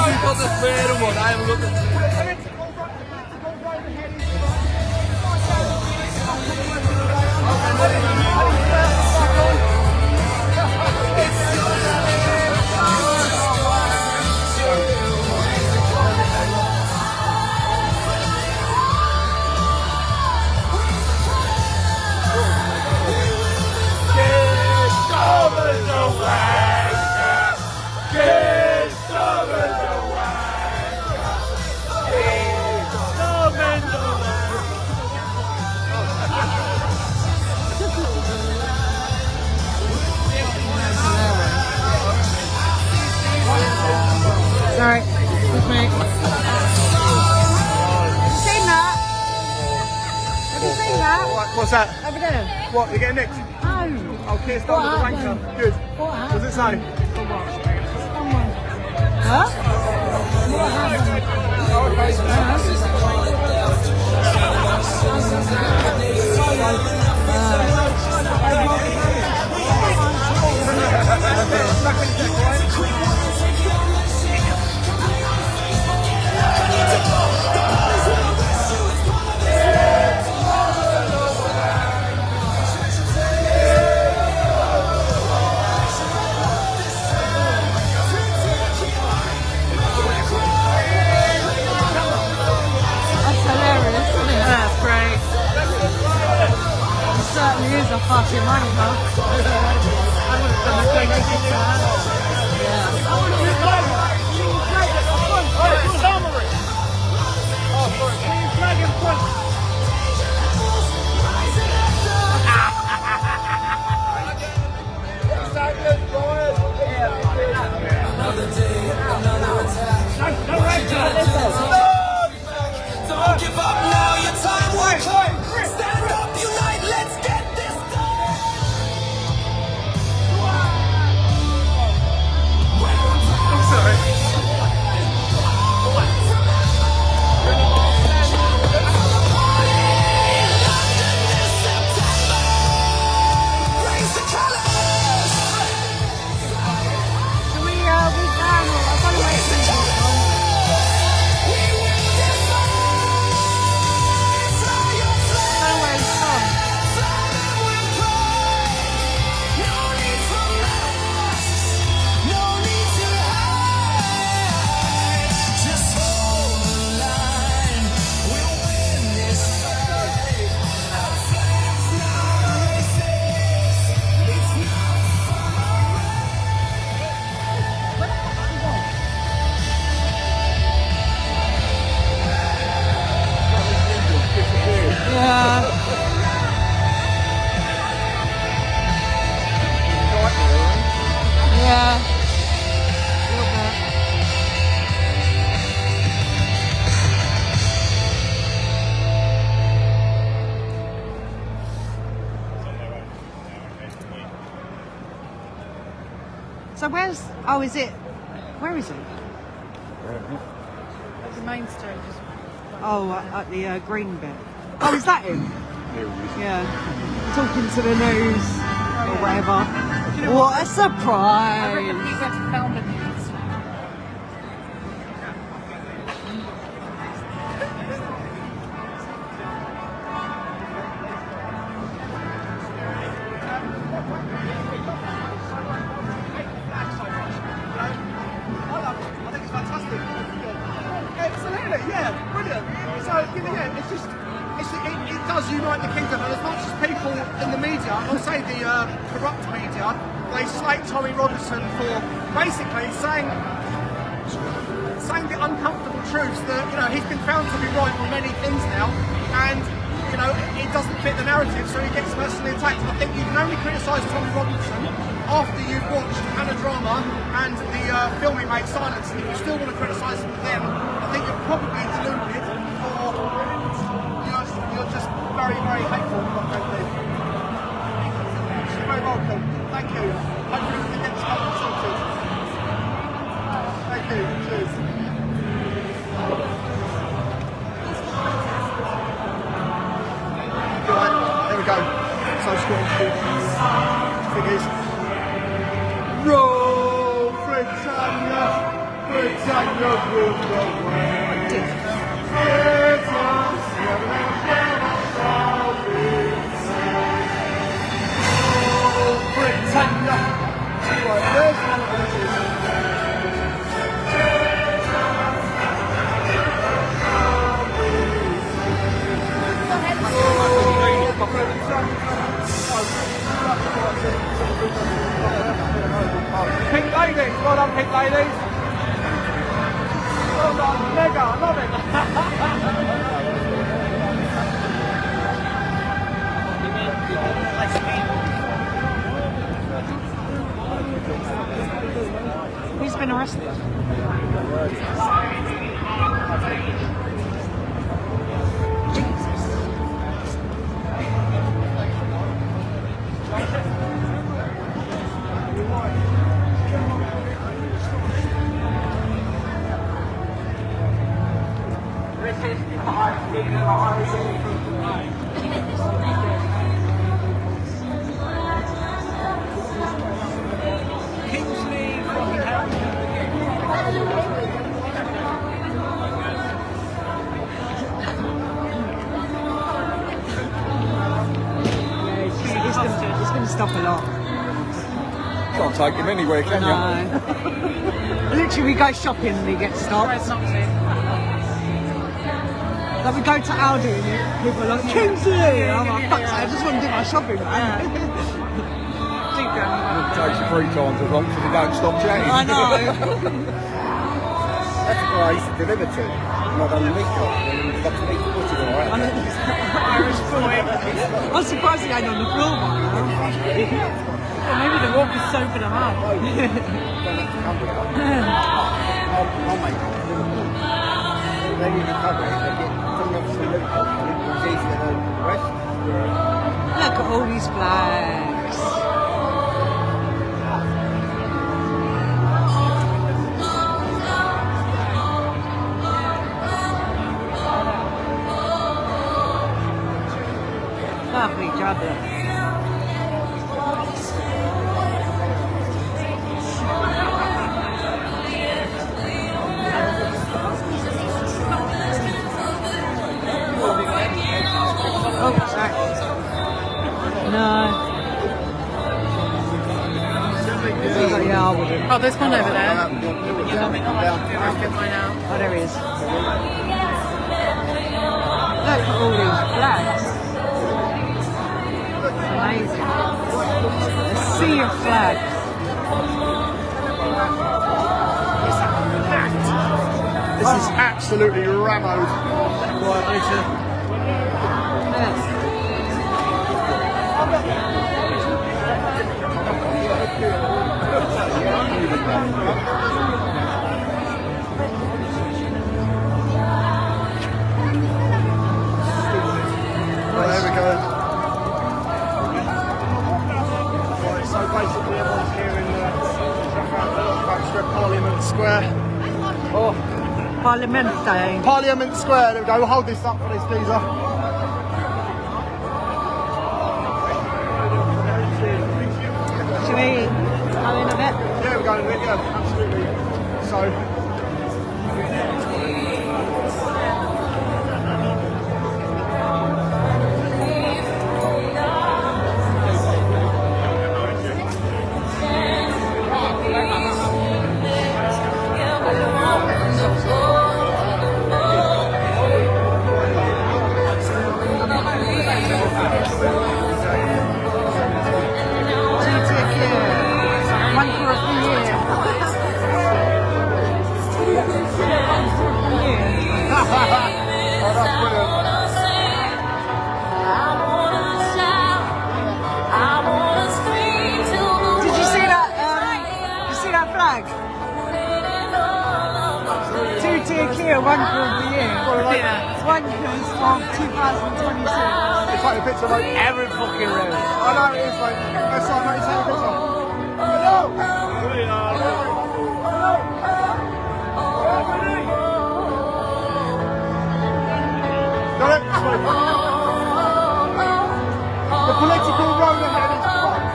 You've got the third one, I haven't got the Sorry, with me. Have you seen that? Have you seen that? What's that? Over there. What, you're getting nicked? No. Oh, Keir Starmer, the wanker. Good. What What does it say? Someone. Huh? What happened? Certainly is a fucking money, huh? I would have done the thing to that. Don't give up now, your time will come. Stand up, unite, let's get this done. I'm sorry. Raise the colors. So we can, I've got to wait for you. We will defy. Fly your flag. I don't know where he's from. Fly with pride. No need for masks. No need to hide. Just hold the line. We'll win this fight. Our flag's not racist. It's not for Yeah. Yeah. A little bit. So where's, oh is it, where is it? The main stage. Oh, at the green bit. Oh, is that him? Yeah. Talking to the news or whatever. What a I surprise! reckon he's had to film the news. I think it's fantastic. Absolutely, yeah, brilliant. So, yeah, it's just, it does unite the kingdom, and as much as people in the media, I'll say the corrupt media, they slate Tommy Robinson for basically saying the uncomfortable truths that, he's been found to be right on many things now, and, it doesn't fit the narrative, so he gets personally attacked. And I think you can only criticise Tommy Robinson after you've watched Hannah Drama and the film he made, Silence. And if you still want to criticise him then, I think you're probably deluded, or you're just very, very hateful. You're very welcome. Thank you. Hopefully we can get this couple sorted. Thank you. Cheers. Right, there we go. So scroll through the figures. Pink ladies, well done, pink ladies. Well done, mega, I love it. Who's been arrested? It's going to stop a lot. Can't take him anywhere, can you? No. Literally, we go shopping and he gets stopped. Like we go to Aldi and people are like, Kingsley! I'm like, fuck, I just want to do my shopping, man. Deep down. It takes you 3 times as long because you don't stop chatting. I know. That's where I used to deliver to. Not on the meat shop. But the meat butchered all right. Irish boy. I'm surprised he ain't on the floor by now. Well, maybe the walk is soaping him up. I'll make it. They need to cover it. They get coming up to the loophole. It's easier than the rest. Look at all these flags. Lovely jubbly. Oh, sorry. No. Yeah, I wouldn't. Oh, there's one over there. Oh, there he is. Look at all these flags. Amazing. A sea of flags. This is absolutely rammed. Yes. Right, there we go. Right, so basically everyone's here in the Parliament Square. Parliamente. Parliament Square, there we go. We'll hold this up for this geezer. Should we go in a bit? Yeah, we're going with it, yeah, absolutely. So, UTK. One for a year. oh, that's brilliant. Did you see that? You see that flag? 2 tier clear, 1 for the year. Yeah. 1 cause of 2026. It's like a picture, mate. Every fucking road. I know it is, mate. That's right, mate. Take a picture. Got it? The political road ahead is fucked.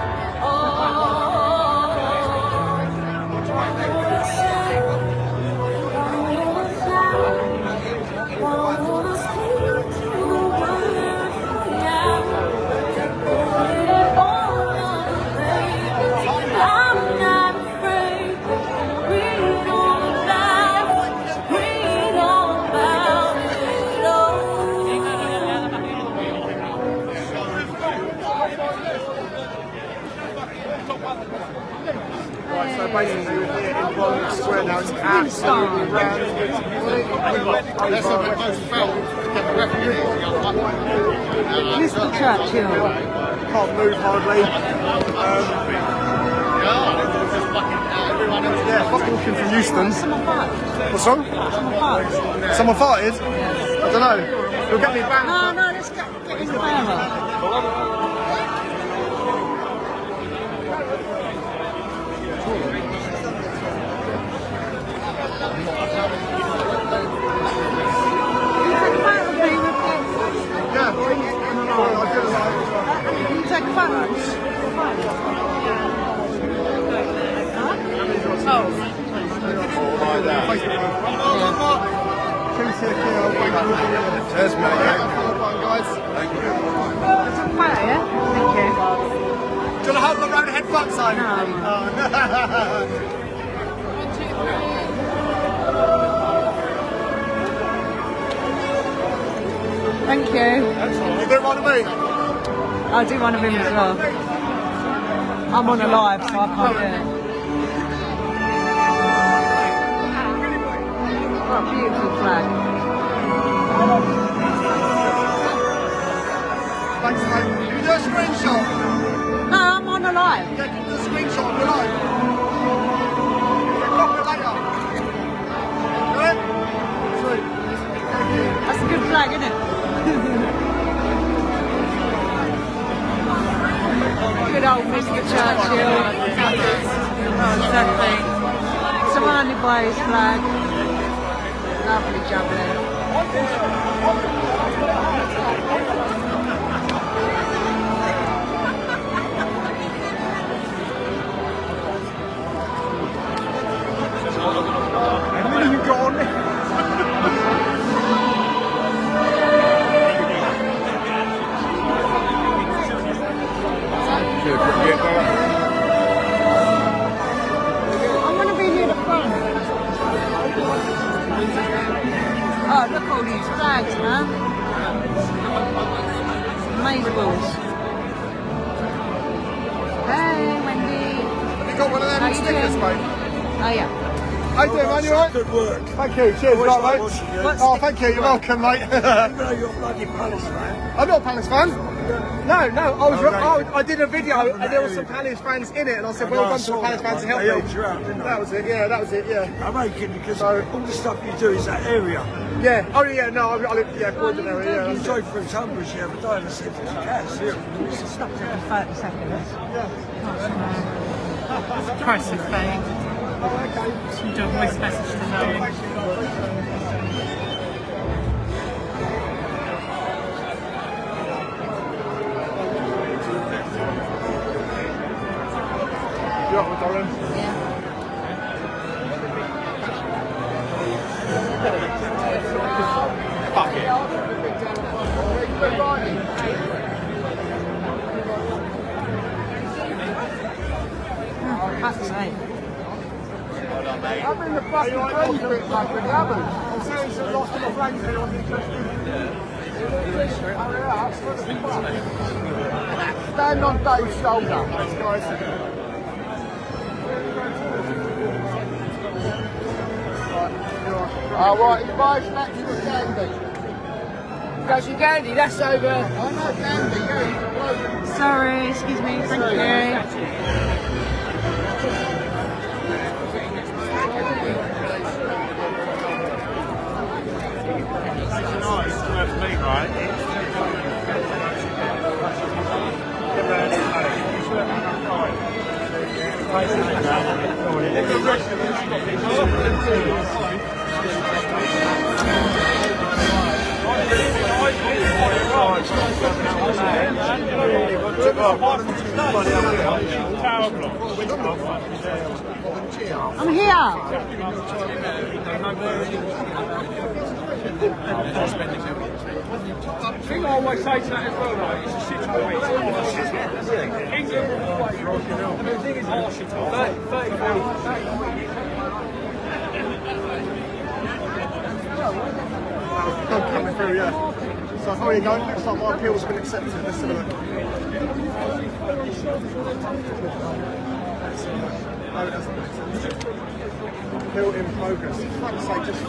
there now. It's absolutely rammed. That's what the most felt. Get the referee. Mr. Churchill. Can't move hardly. Yeah, fucking walking from Euston. Someone farted. What's wrong? Someone farted. Someone farted? I don't know. You'll get me back. No, let's get in the further. Yeah. Can you take a photo? Cheers, mate. Guys. Thank you. Photo, yeah? Thank you. Do you want to hold my round head front side? No. Thank you. You don't want to me? I do one of him as well. I'm on a live, so I can't do it. What a beautiful flag. Thanks, mate. Can you do a screenshot? No, I'm on a live. Yeah, can you do a screenshot of your life? Clock it later. Do it? Sweet. Thank you. That's a good flag, isn't it? Good old Mr. Churchill. Oh, exactly. Surrounded by his flag. Lovely jubbly. When are you gone? I want to be near the front. Oh, look at all these flags, man. Maze balls. Hey, Wendy. You got one of them How you stickers, doing? mate? Oh, yeah. How you doing, man? You alright? Good work. Thank you. Cheers, right, mate. What's Oh, thank you. You're welcome, mate. Even though you're a bloody Palace fan. I'm not a Palace fan. No, I did a video and there were some Palace fans in it, and I said, well done to the Palace fans to help They helped me. you out, didn't they? That was it. Yeah, that was it. Yeah. I'm making because all the stuff you do is that area. Yeah. Oh yeah. No, I live. Yeah, Croydon area. You Yeah. drove through Tunbridge the other day and I said, yes, here. Stopped every 30 seconds. Price of fame. Just do a voice message to Zoe. You up with Darren? Yeah. Fuck it. That's right. I'm in the fucking range bit, mate, with the others. I'm saying some lots of my flags here on the Stand on Dave's shoulder. Thanks, guys. Alright, he's buying snacks for Candy. Got some candy, that's over. I know candy, yeah. Sorry, excuse me. Thank you. I'm here. I always say to that as well, right? It's a shit hole, mate. England all the way. I mean, the thing is, harsh it all. 30 Dog coming through, yeah. So how are you going? Looks like my appeal's been accepted. Let's have a look. No, it hasn't. appeal in progress. For fuck's sake, just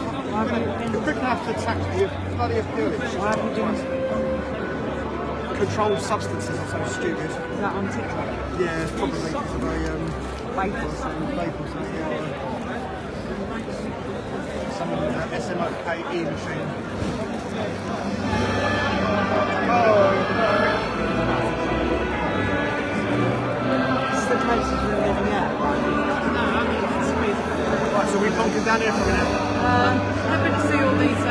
you're quick enough to attack the bloody appeal. Why have you done Controlled substances are so stupid. Is that on TikTok? Yeah, it's probably because of a Vape or something? vape or something. Yeah. Some of the SMOKE machine. It's the closest we're living at. No, I mean, it's sweet. Right, so we're bunking down here for a minute. Happy to see all these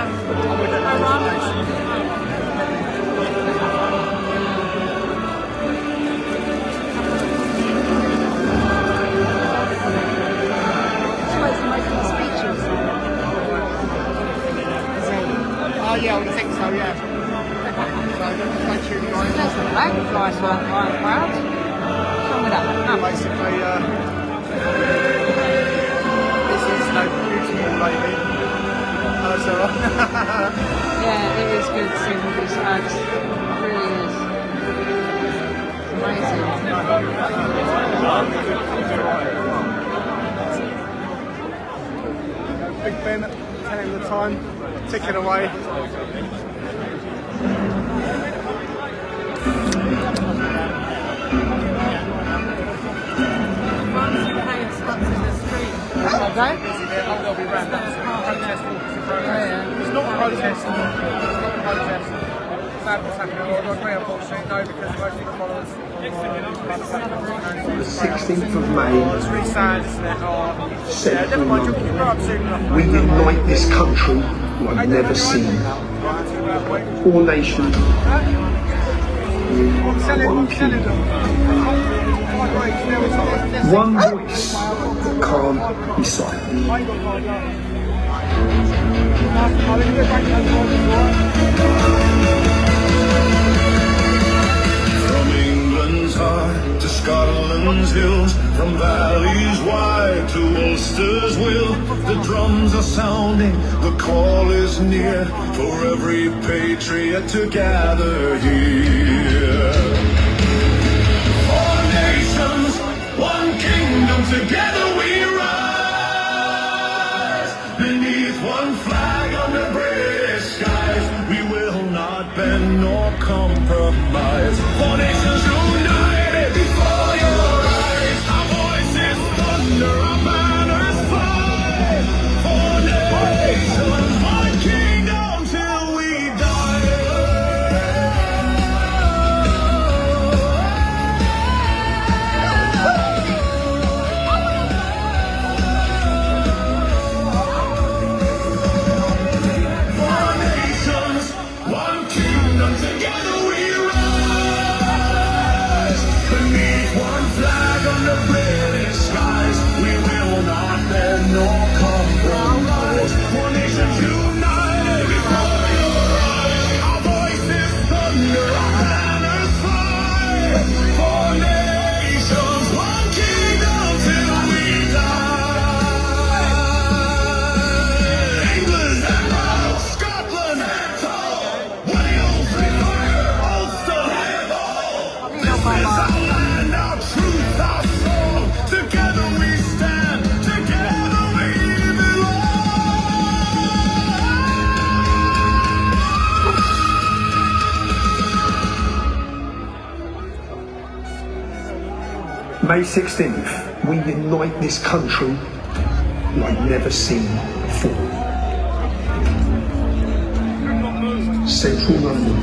Oh yeah, I would think so, yeah. So, thank you guys. There's the dragonflies weren't quite proud. What's wrong with that? No. Basically, this is no beautiful lady. That's alright. Yeah, it is good seeing all these snags. It really is. It's amazing. Big Ben telling the time, ticking away. Okay. They'll be round up. Protest walkers in progress. It's not a protest. It's not a protest. Sad what's happening. I agree, unfortunately, no, because most of the followers. The 16th of May, It's really sad, isn't it? Central Never mind, you'll London. grow up soon enough. We unite this country like never seen. All nations, one people, one voice that can't be silent. From England's heart to Scotland's hills, from valleys wide to Ulster's will, the drums are sounding, the call is near, for every patriot to gather here. Four nations, one kingdom, together we rise, beneath one flag under British skies, we will not bend nor compromise. Four nations united before your eyes, our voices thunder, our banners fly. Four nations, one kingdom till we die. Four nations, one kingdom, together we rise. Beneath one flag under British skies, we will not bend nor compromise. One nation united before your eyes, our voices thunder, our banners fly. Four nations, one kingdom till we die. England and Wales, Scotland and tall, Wales, fire, Ulster and all. This is our land, our truth, our soul. Together we stand, together we belong. May 16th, we unite this country like never seen before. Central London.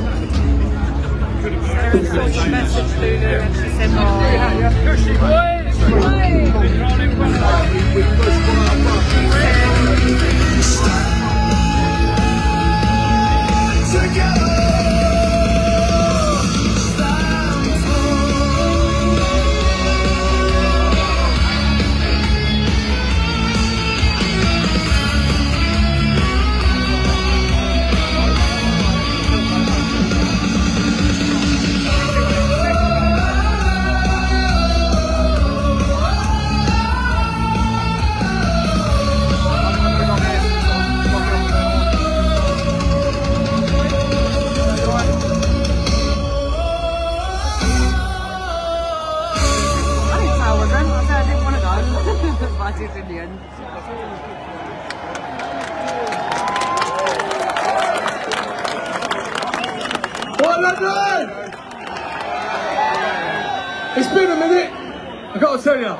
All nations, message, Lulu, and she said, London! It's been a minute. I've got to tell you,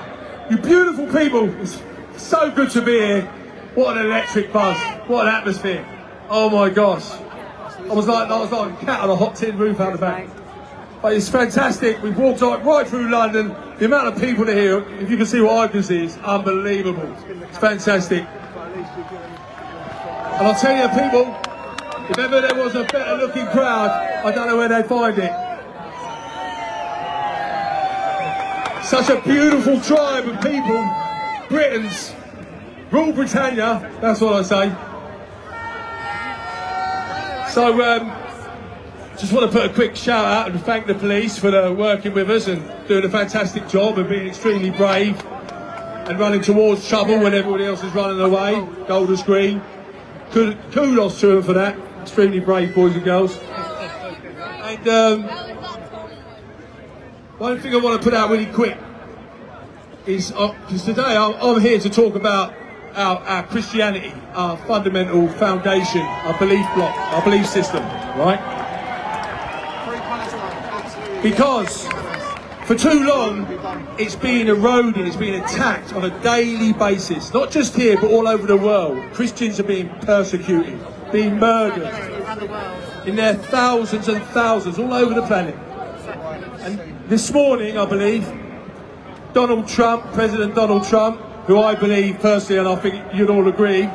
you beautiful people, it's so good to be here. What an electric buzz, what an atmosphere. Oh my gosh. I was like a cat on a hot tin roof out the back. But it's fantastic. We've walked right through London. The amount of people that are here, if you can see what I can see, is unbelievable. It's fantastic. And I'll tell you people, if ever there was a better looking crowd, I don't know where they'd find it. Such a beautiful tribe of people, Britons, rule Britannia, that's what I say. So, just want to put a quick shout out and thank the police for working with us and doing a fantastic job and being extremely brave and running towards trouble when everybody else is running away, gold as green. Kudos to them for that, extremely brave boys and girls. And one thing I want to put out really quick is, because today I'm here to talk about our Christianity, our fundamental foundation, our belief block, our belief system, right? Because for too long it's been eroded, it's been attacked on a daily basis, not just here but all over the world. Christians are being persecuted, being murdered in their thousands and thousands all over the planet. And this morning, I believe, Donald Trump, President Donald Trump, who I believe personally, and I think you'd all agree,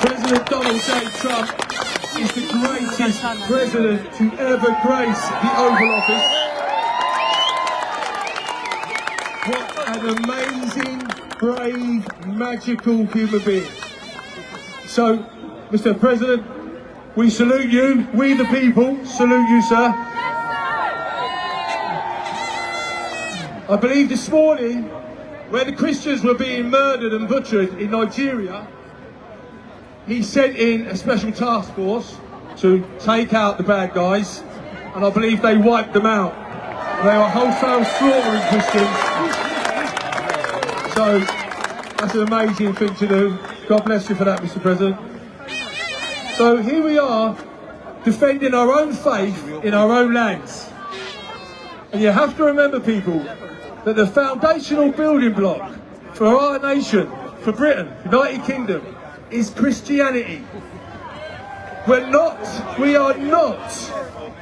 President Donald J. Trump is the greatest president to ever grace the Oval Office. What an amazing, brave, magical human being. So, Mr. President, we salute you, we the people salute you, sir. I believe this morning, where the Christians were being murdered and butchered in Nigeria, he sent in a special task force to take out the bad guys, and I believe they wiped them out. They were wholesale slaughtering Christians. So, that's an amazing thing to do. God bless you for that, Mr. President. So here we are, defending our own faith in our own lands. And you have to remember, people, that the foundational building block for our nation, for Britain, United Kingdom, is Christianity. We are not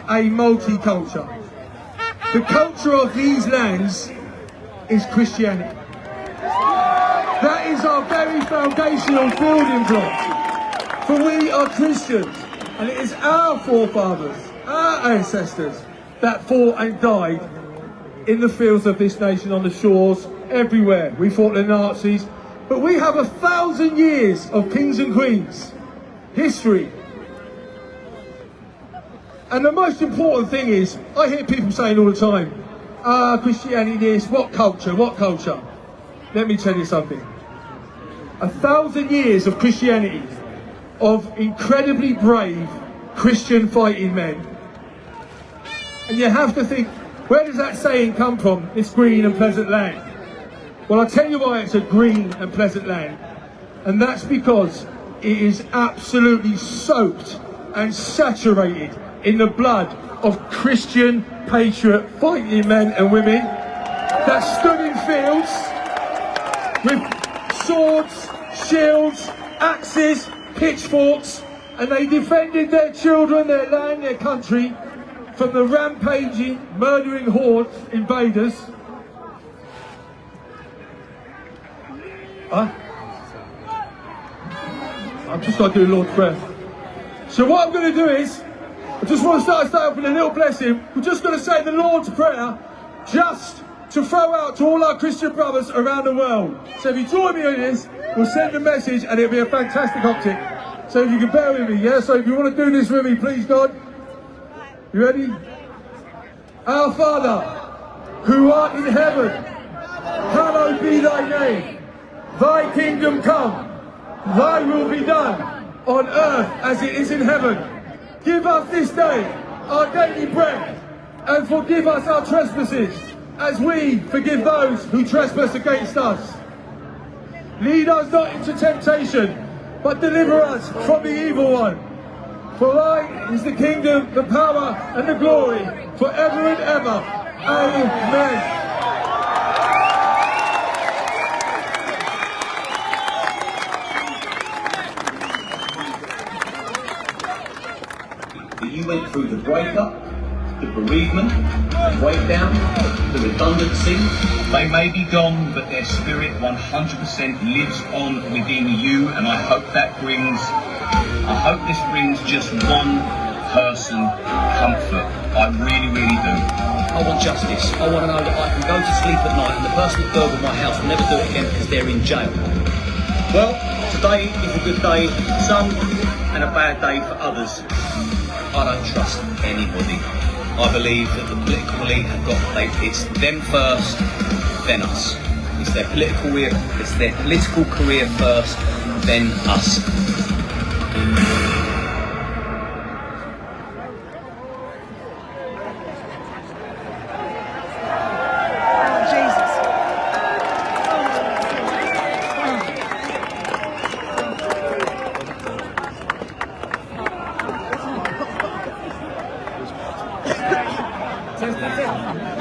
a multicultural. The culture of these lands is Christianity. That is our very foundational building block. For we are Christians, and it is our forefathers, our ancestors, that fought and died in the fields of this nation, on the shores, everywhere. We fought the Nazis, but we have 1,000 years of kings and queens, history. And the most important thing is, I hear people saying all the time, Christianity this, what culture, what culture? Let me tell you something. 1,000 years of Christianity, of incredibly brave Christian fighting men. And you have to think, where does that saying come from, this green and pleasant land? Well, I'll tell you why it's a green and pleasant land. And that's because it is absolutely soaked and saturated in the blood of Christian patriot fighting men and women that stood in fields with swords, shields, axes, pitchforks, and they defended their children, their land, their country from the rampaging, murdering hordes, invaders. I've just got to do Lord's Prayer. So what I'm going to do is, I just want to start off with a little blessing. We're just going to say the Lord's Prayer, just to throw out to all our Christian brothers around the world. So if you join me on this, we'll send a message and it'll be a fantastic optic. So if you can bear with me, yeah? So if you want to do this with me, please, God. You ready? Our Father, who art in heaven, hallowed be thy name. Thy kingdom come, thy will be done, on earth as it is in heaven. Give us this day our daily bread, and forgive us our trespasses, as we forgive those who trespass against us. Lead us not into temptation, but deliver us from the evil one. For thine is the kingdom, the power, and the glory, forever and ever. Amen. That you went through the breakup, the bereavement, the breakdown, the redundancy. They may be gone, but their spirit 100% lives on within you, and I hope this brings just one person comfort. I really, really do. I want justice. I want to know that I can go to sleep at night and the person that burgled my house will never do it again because they're in jail. Well, today is a good day for some and a bad day for others. I don't trust anybody. I believe that the political elite have it's them first, then us. It's their political career first, then us.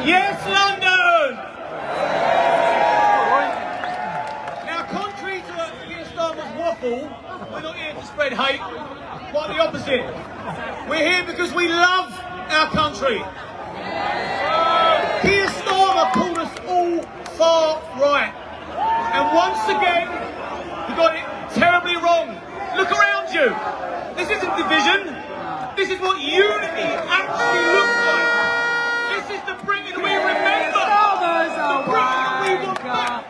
Yes, London! Now, contrary to Keir Starmer's waffle, we're not here to spread hate, quite the opposite. We're here because we love our country. Keir Starmer called us all far right. And once again, he got it terribly wrong. Look around you. This isn't division. This is what unity actually looks like. This is the Britain we remember. The Britain that we want back.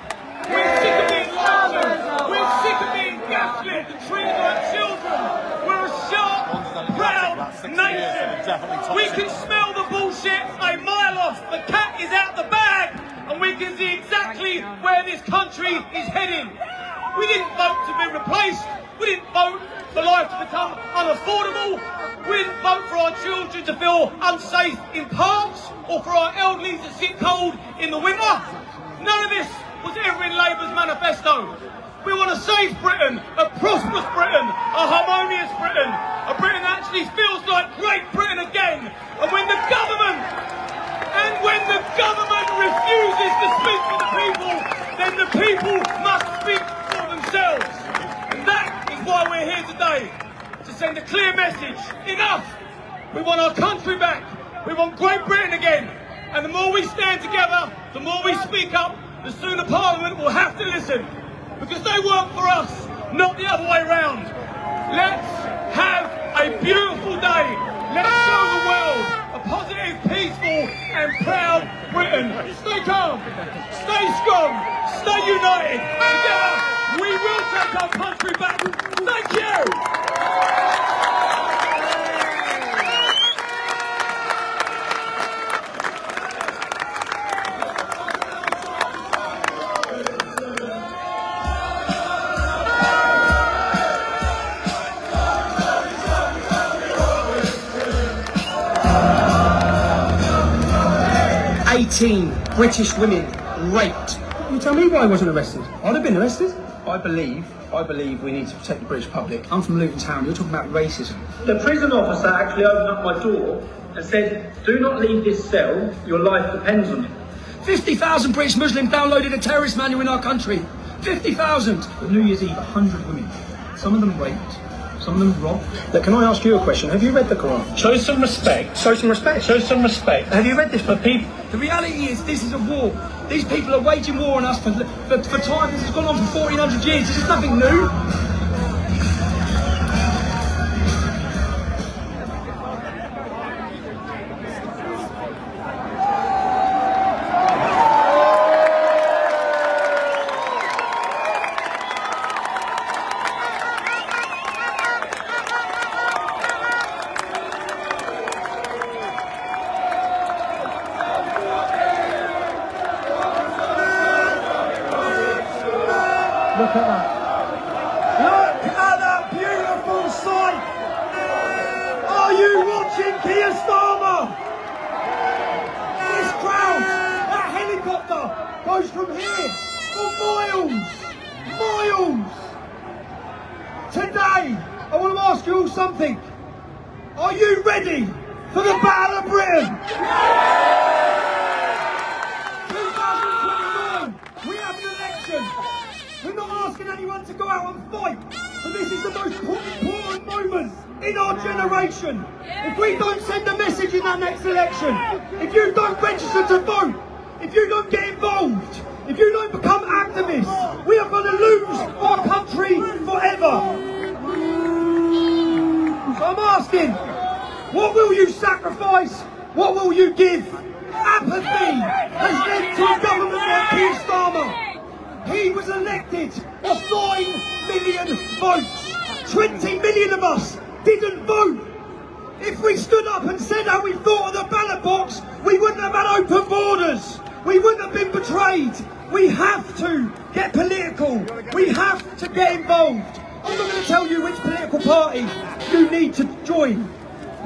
We're sick of being lied to. We're sick of being gaslit and treated like children. We're a sharp, proud nation. We can smell the bullshit a mile off. The cat is out the bag, and we can see exactly where this country is heading. We didn't vote to be replaced. We didn't vote for life to become unaffordable. We didn't vote for our children to feel unsafe in parks or for our elderly to sit cold in the winter. None of this was ever in Labour's manifesto. We want a safe Britain, a prosperous Britain, a harmonious Britain, a Britain that actually feels like Great Britain again. And when the government refuses to speak for the people, then the people must speak for themselves. And that is why we're here today, to send a clear message. Enough! We want our country back. We want Great Britain again. And the more we stand together, the more we speak up, the sooner Parliament will have to listen. Because they work for us, not the other way round. Let's have a beautiful day. Let's show the world a positive, peaceful and proud Britain. Stay calm, stay strong, stay united. Together, we will take our country back. Thank you! 18 British women raped. You tell me why I wasn't arrested. I'd have been arrested. I believe we need to protect the British public. I'm from Luton Town, you're talking about racism. The prison officer actually opened up my door and said, "Do not leave this cell, your life depends on it." 50,000 British Muslims downloaded a terrorist manual in our country. 50,000! But New Year's Eve, 100 women. Some of them raped, some of them robbed. Look, can I ask you a question? Have you read the Quran? Show some respect. Show some respect. Show some respect. Have you read this for people? The reality is, this is a war. These people are waging war on us for time. This has gone on for 1400 years. This is nothing new. Look at that. Look at that beautiful sight. Are you watching Keir Starmer? This crowd, that helicopter goes from here for miles. Miles. Today, I want to ask you all something. Are you ready for the Battle of Britain? 2029, we have an election. We're not asking anyone to go out and fight, but this is the most important moment in our generation. If we don't send a message in that next election, if you don't register to vote, if you don't get involved, if you don't become activists, we are going to lose our country forever. So I'm asking, what will you sacrifice? What will you give? Apathy has led to a government like Keir Starmer. He was elected with 9 million votes. 20 million of us didn't vote. If we stood up and said how we thought of the ballot box, we wouldn't have had open borders. We wouldn't have been betrayed. We have to get political. We have to get involved. I'm not going to tell you which political party you need to join.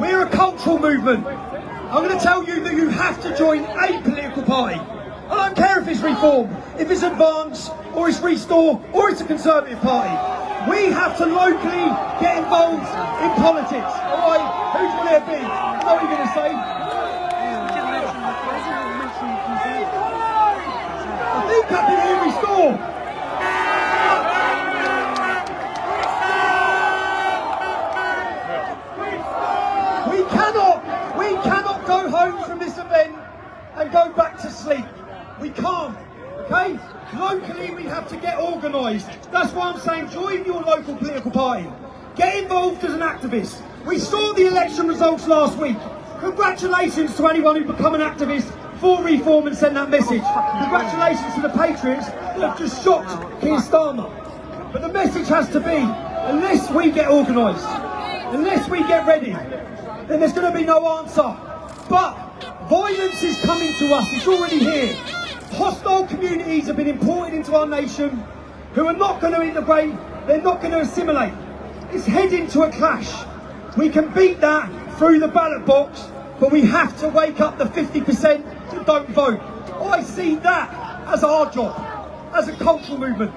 We're a cultural movement. I'm going to tell you that you have to join a political party. I don't care if it's Reform, if it's Advance, or it's Restore, or it's a Conservative party. We have to locally get involved in politics. Alright, who's will it be? What are you going to say? I think I can hear Restore. We cannot go home from this event and go back to sleep. We can't, okay? Locally, we have to get organised. That's why I'm saying join your local political party. Get involved as an activist. We saw the election results last week. Congratulations to anyone who become an activist for Reform and sent that message. Congratulations to the patriots that have just shocked Keir Starmer. But the message has to be, unless we get organised, unless we get ready, then there's going to be no answer. But violence is coming to us, it's already here. Hostile communities have been imported into our nation who are not going to integrate, they're not going to assimilate. It's heading to a clash. We can beat that through the ballot box, but we have to wake up the 50% that don't vote. I see that as our job, as a cultural movement,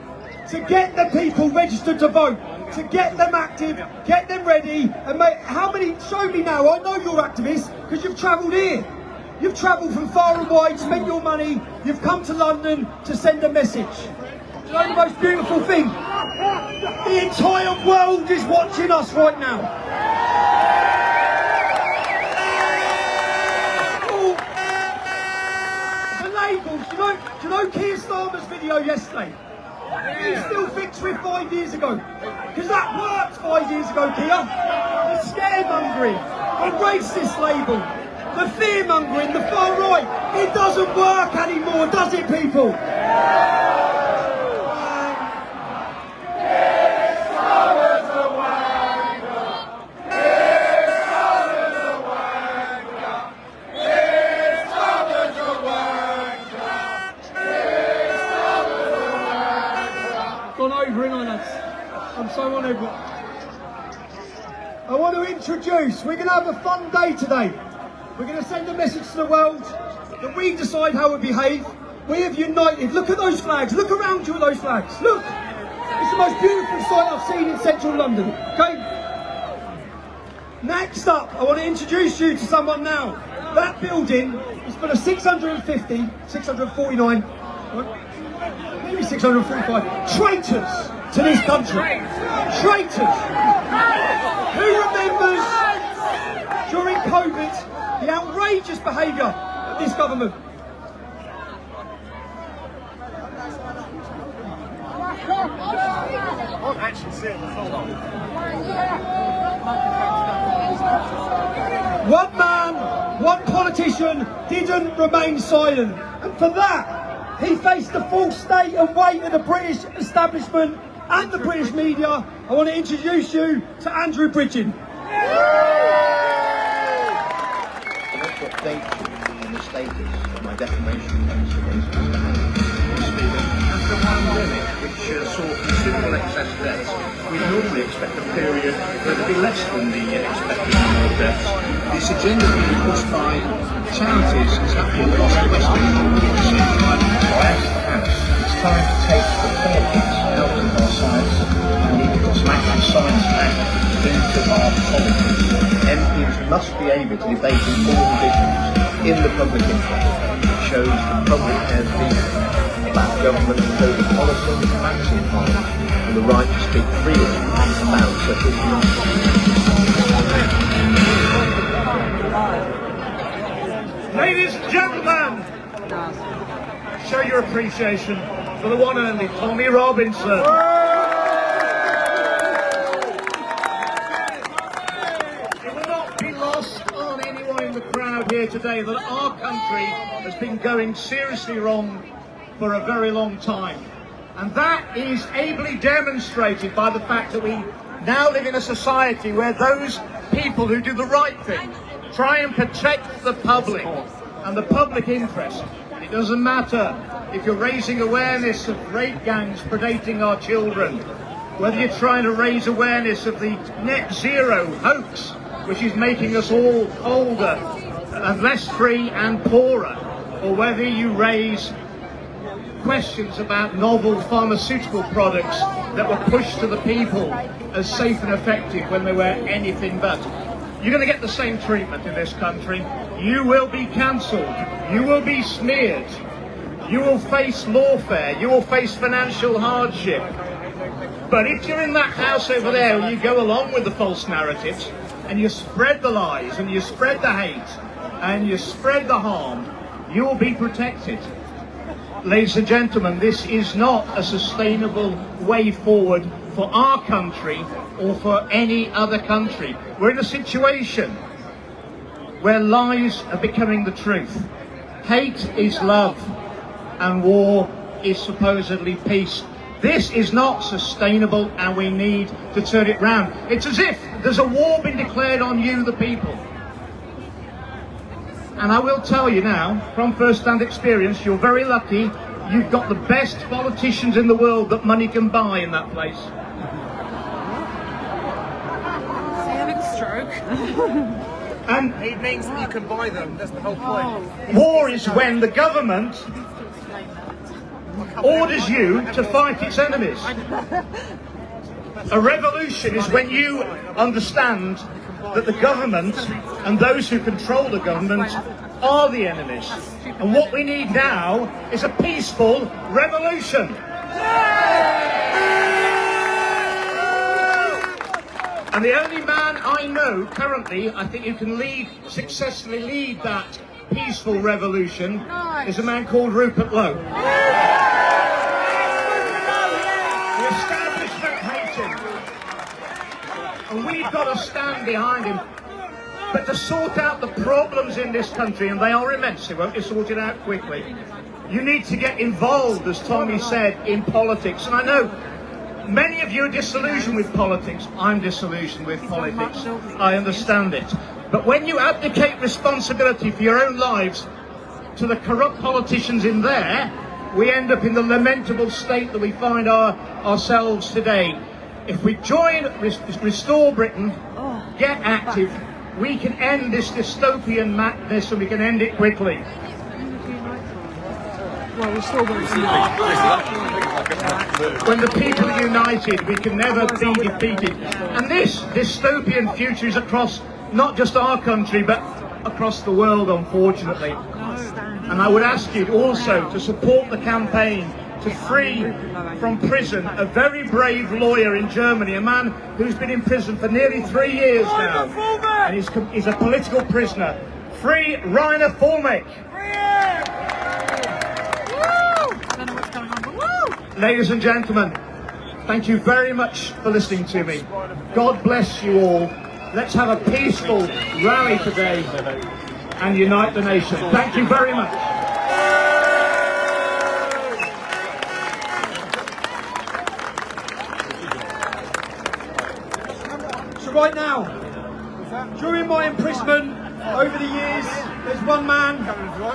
to get the people registered to vote, to get them active, get them ready, and make, how many, show me now, I know you're activists, because you've travelled here. You've travelled from far and wide, spent your money, you've come to London to send a message. You know the most beautiful thing? The entire world is watching us right now. The labels, do you know Keir Starmer's video yesterday? He still thinks we're 5 years ago. Because that worked 5 years ago, Keir. The scaremongering, the racist label, the fear-mongering, the far right. It doesn't work anymore, does it, people? I'm so honoured. I want to introduce, we're going to have a fun day today. We're going to send a message to the world that we decide how we behave. We have united. Look at those flags. Look around you at those flags. Look. It's the most beautiful sight I've seen in central London. Okay? Next up, I want to introduce you to someone now. That building is full of 650, 649, maybe 645 traitors to this country. Traitors. Who remembers during COVID the outrageous behaviour of this government? I've actually seen the photo. One man, one politician didn't remain silent, and for that he faced the full state and weight of the British establishment and the British media. I want to introduce you to Andrew Bridgen. I'd like to update you on the status of my defamation case against Mr. Hamilton. After a pandemic which saw considerable excess deaths, we normally expect a period where there will be less than the expected number of deaths. This agenda being pushed by charities is happening across the West End. So I asked the House, it's time to take the politics out of our science and leave it to some actual science and act. root of our politics. MPs must be able to debate important issues in the public interest. It shows the public cares deeply about government and social policy, vaccine policy, and the right to speak freely about such issues. Ladies and gentlemen, show your appreciation for the one and only Tommy Robinson. It will not be lost on anyone in the crowd here today that our country has been going seriously wrong for a very long time. And that is ably demonstrated by the fact that we now live in a society where those people who do the right thing try and protect the public and the public interest. It doesn't matter if you're raising awareness of rape gangs predating our children, whether you're trying to raise awareness of the net zero hoax, which is making us all older and less free and poorer, or whether you raise questions about novel pharmaceutical products that were pushed to the people as safe and effective when they were anything but. You're going to get the same treatment in this country. You will be cancelled. You will be smeared. You will face lawfare. You will face financial hardship. But if you're in that house over there and you go along with the false narratives and you spread the lies and you spread the hate and you spread the harm, you will be protected. Ladies and gentlemen, this is not a sustainable way forward for our country or for any other country. We're in a situation where lies are becoming the truth. Hate is love and war is supposedly peace. This is not sustainable and we need to turn it round. It's as if there's a war been declared on you, the people. And I will tell you now, from first-hand experience, you're very lucky. You've got the best politicians in the world that money can buy in that place. Is he having a stroke? And It means that you can buy them. That's the whole point. war is when the government orders you to fight its enemies. A revolution is when you understand that the government and those who control the government are the enemies. And what we need now is a peaceful revolution. And the only man I know currently, I think, who can successfully lead that peaceful revolution is a man called Rupert Lowe. The establishment hates him. And we've got to stand behind him. But to sort out the problems in this country, and they are immense, it won't be sorted out quickly, you need to get involved, as Tommy said, in politics. And I know many of you are disillusioned with politics. I'm disillusioned with politics. I understand it. But when you abdicate responsibility for your own lives to the corrupt politicians in there, we end up in the lamentable state that we find ourselves today. If we join Restore Britain, get active, we can end this dystopian madness and we can end it quickly. Well, we're still going to When the people are united, we can never be defeated. And this dystopian future is across not just our country, but across the world, unfortunately. And I would ask you also to support the campaign to free from prison a very brave lawyer in Germany, a man who's been in prison for nearly 3 years now, and he's a political prisoner. Free Rainer Fulmek. Ladies and gentlemen, thank you very much for listening to me. God bless you all. Let's have a peaceful rally today and unite the nation. Thank you very much. So right now, during my imprisonment over the years, there's one man,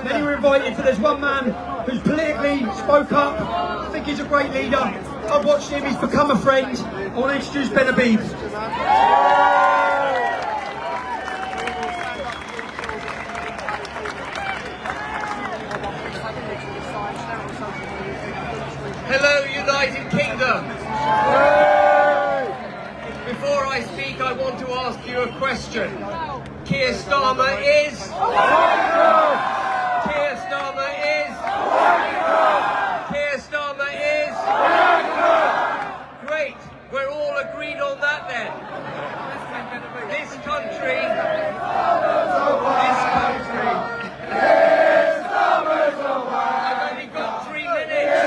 many were invited, but there's one man who's politically spoke up. I think he's a great leader. I've watched him, he's become a friend. I want to introduce Ben Habib. Hello, United Kingdom. Before I speak, I I want to ask you a question. Keir Starmer is? Keir Starmer is? Keir Starmer is? Great, we're all agreed on that then. This country, I've only got 3 minutes.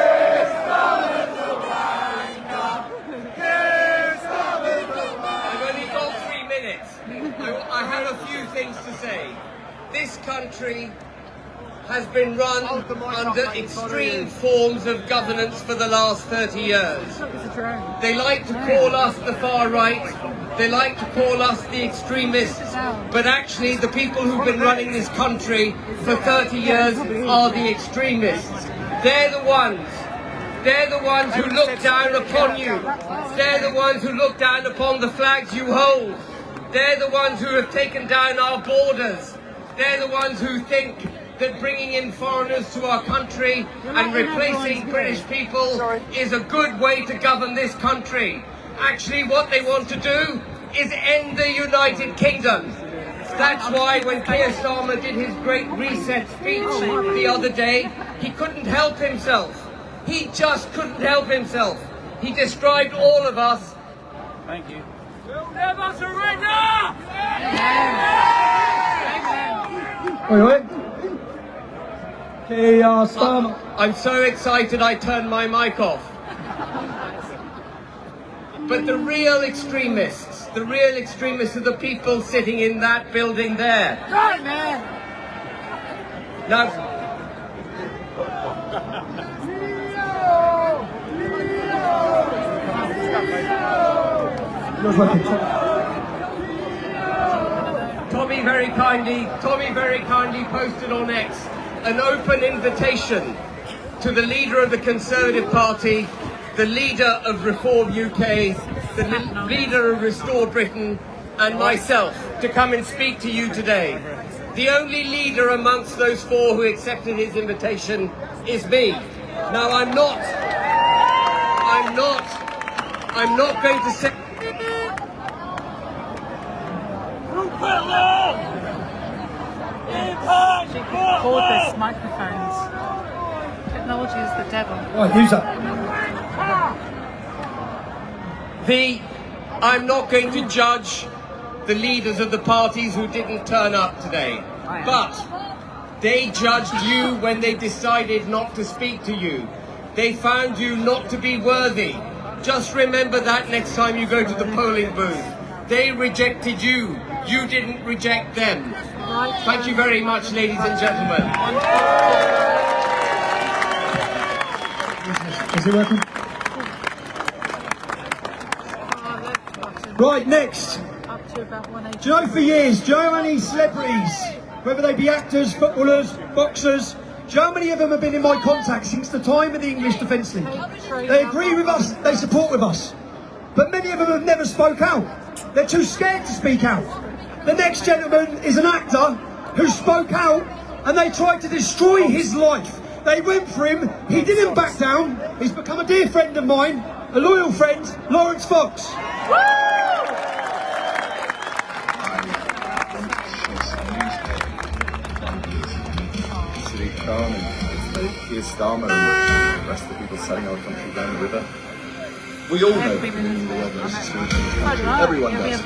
I've only got 3 minutes. I have a few things to say. This country has been run under extreme forms of governance for the last 30 years. They like to call us the far right, they like to call us the extremists, but actually the people who've been running this country for 30 years are the extremists. They're the ones who look down upon you. They're the ones who look down upon the flags you hold. They're the ones who have taken down our borders. They're the ones who think that bringing in foreigners to our country and replacing British people is a good way to govern this country. Actually, what they want to do is end the United Kingdom. That's why when Keir Starmer did his great reset speech the other day, he couldn't help himself. He just couldn't help himself. He described all of us. Thank you. We'll never surrender! Wait. Keir Starmer. I'm so excited I turned my mic off. But the real extremists are the people sitting in that building there. Now, Tommy very kindly posted on X an open invitation to the leader of the Conservative Party, the leader of Reform UK, the leader of Restore Britain, and myself to come and speak to you today. The only leader amongst those four who accepted his invitation is me. Now I'm not going to say Cordless microphones. Technology is the devil. Right, who's that? I'm not going to judge the leaders of the parties who didn't turn up today, but they judged you when they decided not to speak to you. They found you not to be worthy. Just remember that next time you go to the polling booth. They rejected you. You didn't reject them. Thank you very much, ladies and gentlemen. Is it working? Right, next. Up to about 180. Do you know for years, do you know how many celebrities, whether they be actors, footballers, boxers, do you know how many of them have been in my contact since the time of the English Defence League? They agree with us, they support with us. But many of them have never spoke out. They're too scared to speak out. The next gentleman is an actor who spoke out and they tried to destroy his life. They went for him, he didn't back down. He's become a dear friend of mine, a loyal friend, Lawrence Fox. Keir Starmer and the rest of the people selling our country down the river. We all know that everyone does.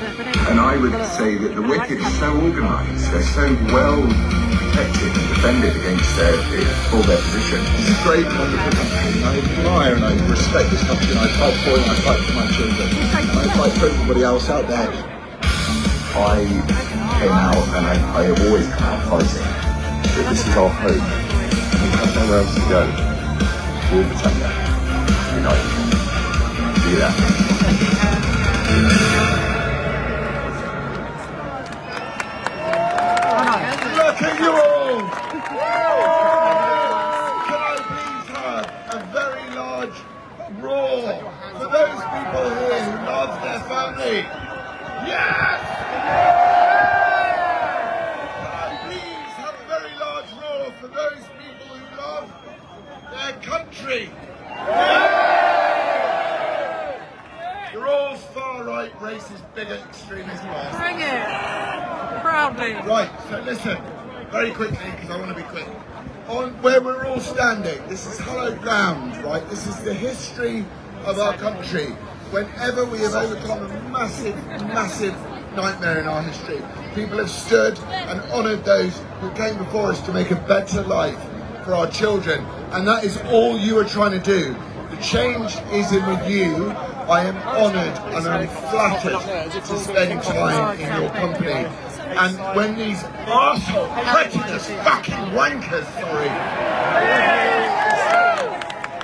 And I would say that the wicked are so organised, they're so well protected and defended against all their positions. It's a great, wonderful country. I admire and I respect this country and I fight for it and I fight for my children. And I fight for everybody else out there. I came out and I have always come out fighting. But this is our home. We have nowhere else to go. We'll protect that. Unite. Do that. Look at you all! Can I please have a very large roar for those people here who love their family? Yes! Can I please have a very large roar for those people who love their country? You're all far-right, racist, bigot, extremist bastards. Bring it. Proudly. Right, so listen, very quickly, because I want to be quick. On where we're all standing, this is hallowed ground, right? This is the history of our country. Whenever we have overcome a massive, massive nightmare in our history, people have stood and honoured those who came before us to make a better life for our children. And that is all you are trying to do. The change is in with you. I am honoured and I'm flattered to spend time in your company. And when these arsehole, prejudiced, fucking wankers,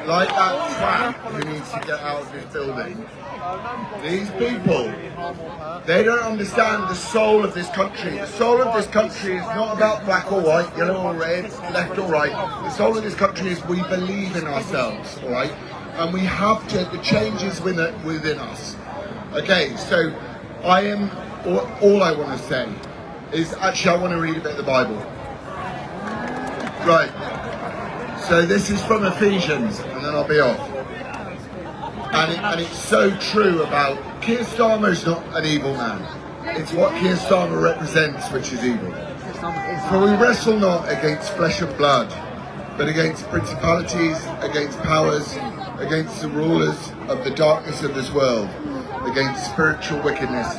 like that twat who needs to get out of this building, these people, they don't understand the soul of this country. The soul of this country is not about black or white, yellow or red, left or right. The soul of this country is we believe in ourselves, all right? And we have to, the change is within us. Okay, so I am, all I want to say is, actually I want to read a bit of the Bible. Right, so this is from Ephesians, and then I'll be off. And it's so true about, Keir Starmer is not an evil man. It's what Keir Starmer represents which is evil. For we wrestle not against flesh and blood, but against principalities, against powers, against the rulers of the darkness of this world, against spiritual wickedness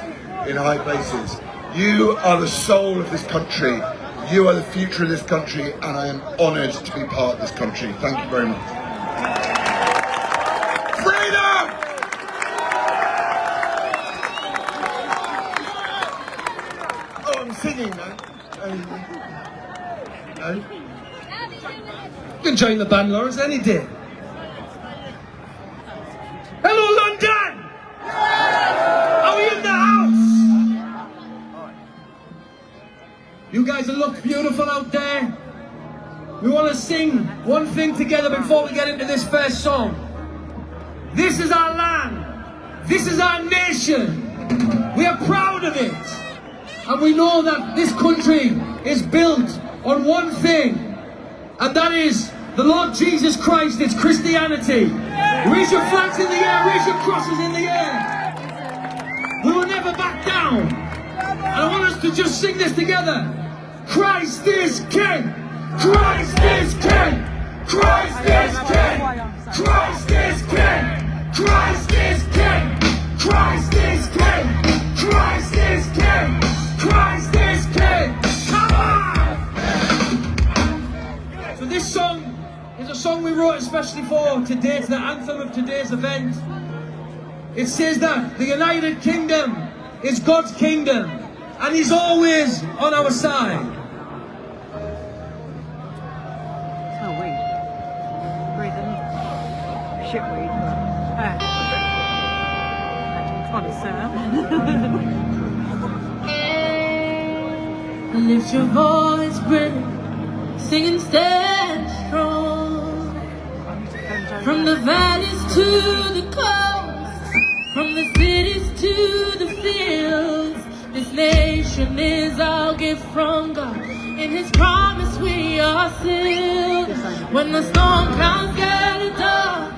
in high places. You are the soul of this country. You are the future of this country, and I am honoured to be part of this country. Thank you very much. Freedom! Oh, I'm singing now. No? You can join the band, Lawrence, any day. Hello, London! Are we in the house? You guys look beautiful out there. We want to sing one thing together before we get into this first song. This is our land. This is our nation. We are proud of it. And we know that this country is built on one thing. And that is the Lord Jesus Christ. It's Christianity. Raise your flags in the air. Raise your crosses in the air. We will never back down. And I want us to just sing this together. Christ is King. Christ is King. Christ is King. Christ is King. Christ is King. Christ is King. Christ is King. Christ is King. Come on! So this song is a song we wrote especially for today. It's the anthem of today's event. It says that the United Kingdom is God's kingdom, and He's always on our side. Oh, weed. Breathing. Shitweed. Funny, sir. Lift your voice, brother, sing and stand strong. From the valleys to the coast, from the cities to the fields, this nation is our gift from God. In His promise we are sealed. When the storm clouds get dark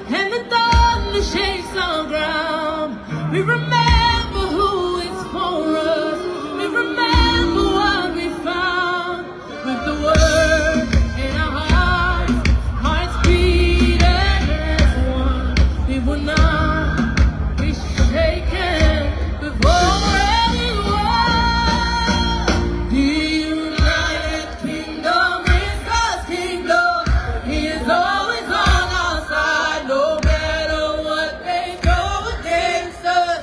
and the thunder shakes our ground, we remember who is for us. We remember what we found. With the word in our hearts beat as one. We will not be shaken before anyone. The United Kingdom is God's kingdom. He is always on our side, no matter what they go against us.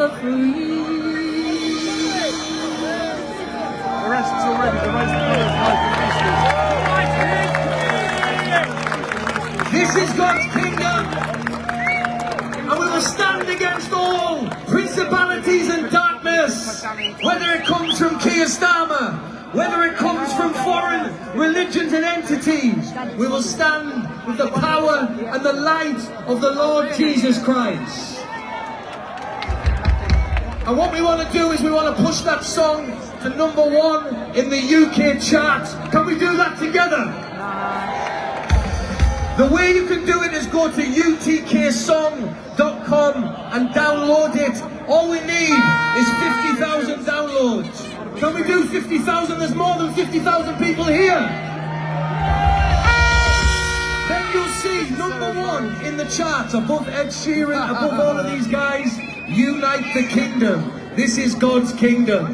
the free. The rest is already the most This is God's kingdom, and we will stand against all principalities and darkness, whether it comes from Keir Starmer, whether it comes from foreign religions and entities. We will stand with the power and the light of the Lord Jesus Christ. And what we want to do is we want to push that song to #1 in the UK charts. Can we do that together? The way you can do it is go to utksong.com and download it. All we need is 50,000 downloads. Can we do 50,000? There's more than 50,000 people here. Then you'll see #1 in the charts, above Ed Sheeran, above all of these guys. Unite the kingdom. This is God's kingdom.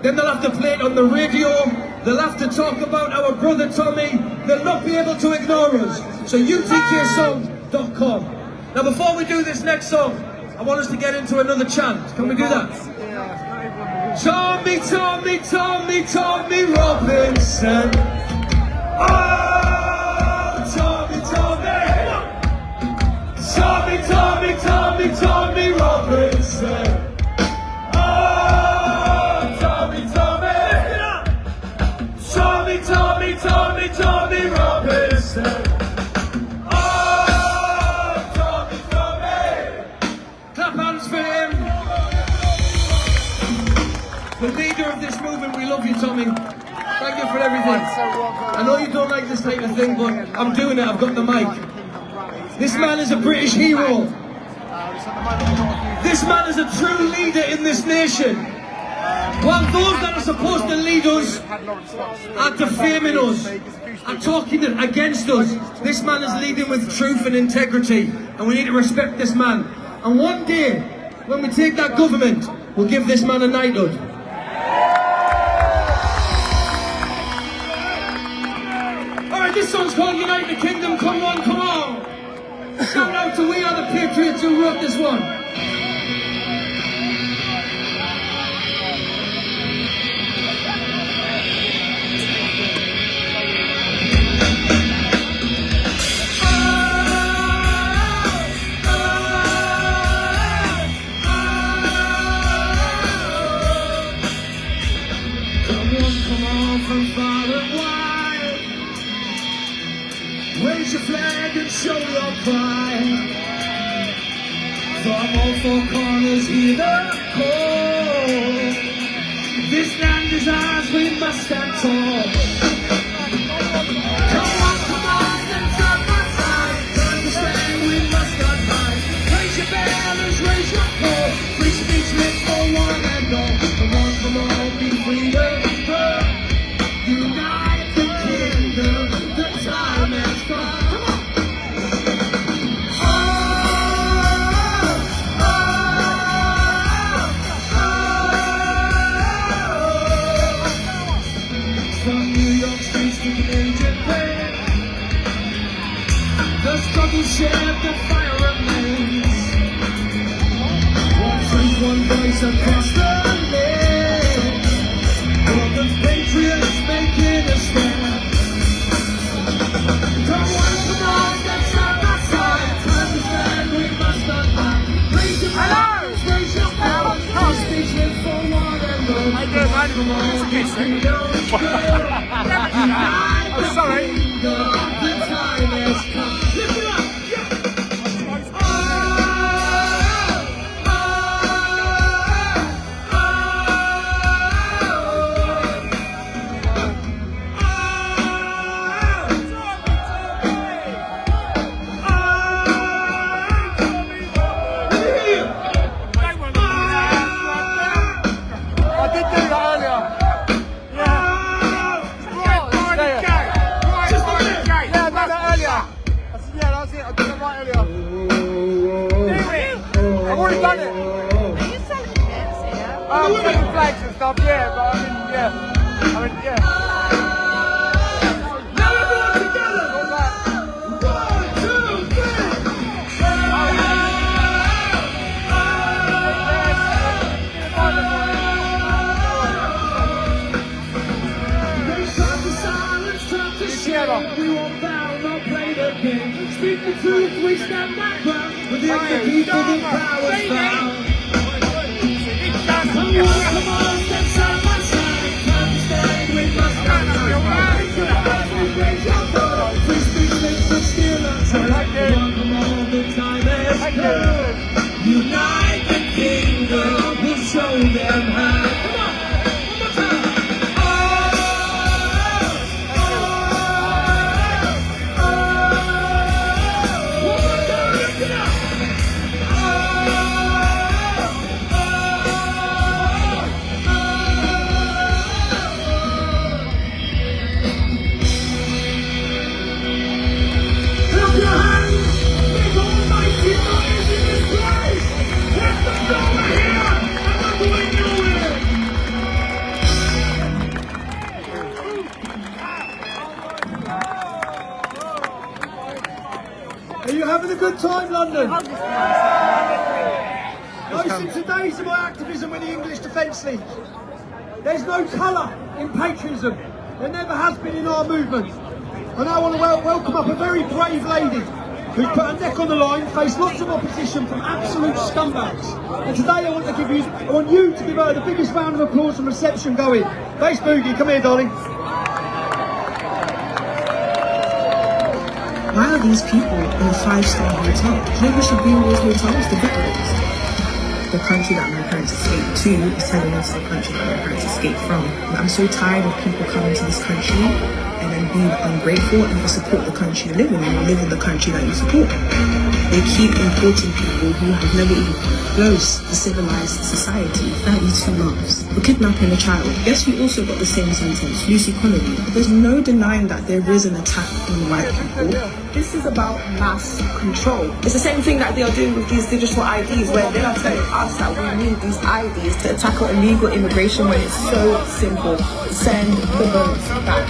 Then they'll have to play it on the radio. They'll have to talk about our brother Tommy. They'll not be able to ignore us. So utksong.com. Now before we do this next song, I want us to get into another chant. Can we do that? Tommy, Tommy, Tommy, Tommy Robinson. Oh, Tommy, Tommy. Tommy, Tommy, Tommy, Tommy Robinson. Oh, Tommy, Tommy. Tommy, Tommy, Tommy, Tommy Robinson. Oh, Tommy, Tommy. Clap hands for him. The leader of this movement, we love you, Tommy. Thank you for everything. I know you don't like this type of thing, but I'm doing it. I've got the mic. This man is a British hero. This man is a true leader in this nation. While those that are supposed to lead us are defaming us, are talking against us, this man is leading with truth and integrity, and we need to respect this man. And one day, when we take that government, we'll give this man a knighthood. Alright, this song's called Unite the Kingdom. Come on, come on. Shout out to We Are the Patriots who wrote this one. Come on from far and wide. Raise your flag and show your pride. From all four corners hear the call. This land is ours, we must stand tall. Come on, and turn my side. Understand we must not hide. Raise your banners, raise your call. Free speech lives for one and all. Come on, be freedom. Unite the kingdom, the time has come. Come on! From New York streets to Agent Bay, the struggle shared, the fire remains. One truth, one voice across the land. For the patriots making a stand. Come on, let's side by side. Time to stand, we must not hide. Raise your hands, raise your hands. Speechless for one and all. Come on, it's freedom. I'm sorry. The time has come. Lift it up, yeah. I've already done it. Are you selling tickets here? I'm selling flags and stuff, yeah, but I mean, yeah. Now everyone together! 1, 2, 3! speak the truth, we stand back proud. With the people that power's found. Come on, step side by side. Come stand with us. Free speech makes us still untied. Come on, the time has come. Unite the kingdom, we'll show them how. Come on, one more time. Are you having a good time, London? Most in today's of my activism with the English Defence League. There's no colour in patriotism. There never has been in our movement. And I want to welcome up a very brave lady who's put her neck on the line, faced lots of opposition from absolute scumbags. And today I want you to give her the biggest round of applause and reception going. Bass Boogie, come here, darling. Why are these people in a 5-star hotel? Maybe we should be in those hotels, the victims. The country that my parents escaped to is telling us the country that my parents escaped from. I'm so tired of people coming to this country and then being ungrateful and to support the country you live in, and you live in the country that you support. They keep importing people who have never even close to civilized society. 32 months for kidnapping a child. Yes, we also got the same sentence, loose economy. But there's no denying that there is an attack on white people. This is about mass control. It's the same thing that they are doing with these digital IDs, where they are telling us that we need these IDs to tackle illegal immigration when it's so simple. Send the boats back.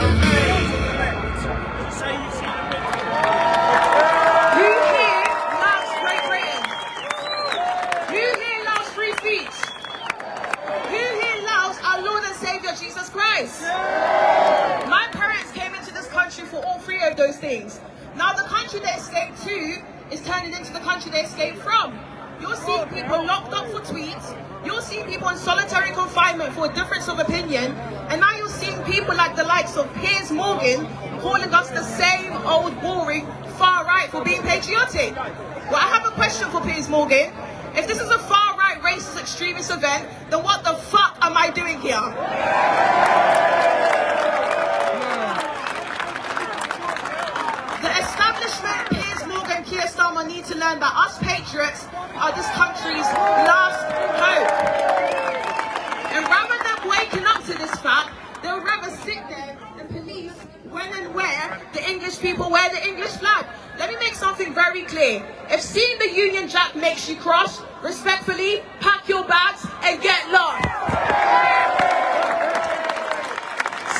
Jesus Christ. My parents came into this country for all three of those things. Now the country they escaped to is turning into the country they escaped from. You'll see people locked up for tweets. You'll see people in solitary confinement for a difference of opinion. And now you're seeing people like the likes of Piers Morgan calling us the same old boring far right for being patriotic. Well, I have a question for Piers Morgan. If this is a far-right racist extremist event, then what the fuck am I doing here? The establishment, Piers Morgan, Keir Starmer need to learn that us patriots are this country's last hope. And rather than waking up to this fact, they would rather sit there and police when and where the English people wear the English flag. Let me make something very clear. If seeing the Union Jack makes you cross, respectfully, pack your bags and get lost.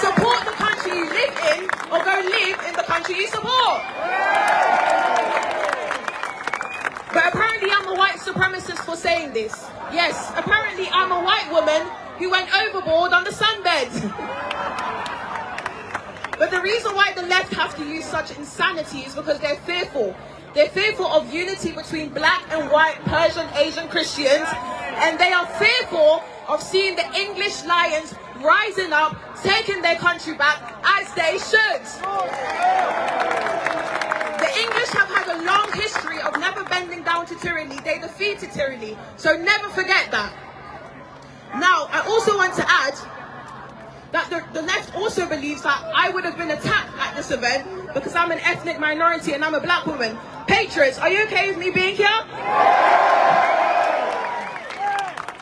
Support the country you live in, or go live in the country you support. But apparently I'm a white supremacist for saying this. Yes, apparently I'm a white woman who went overboard on the sunbed. But the reason why the left have to use such insanity is because they're fearful. They're fearful of unity between black and white, Persian, Asian Christians. And they are fearful of seeing the English lions rising up, taking their country back as they should. The English have had a long history of never bending down to tyranny. They defeated tyranny. So never forget that. Now, I also want to add that the left also believes that I would have been attacked at this event because I'm an ethnic minority and I'm a black woman. Patriots, are you okay with me being here?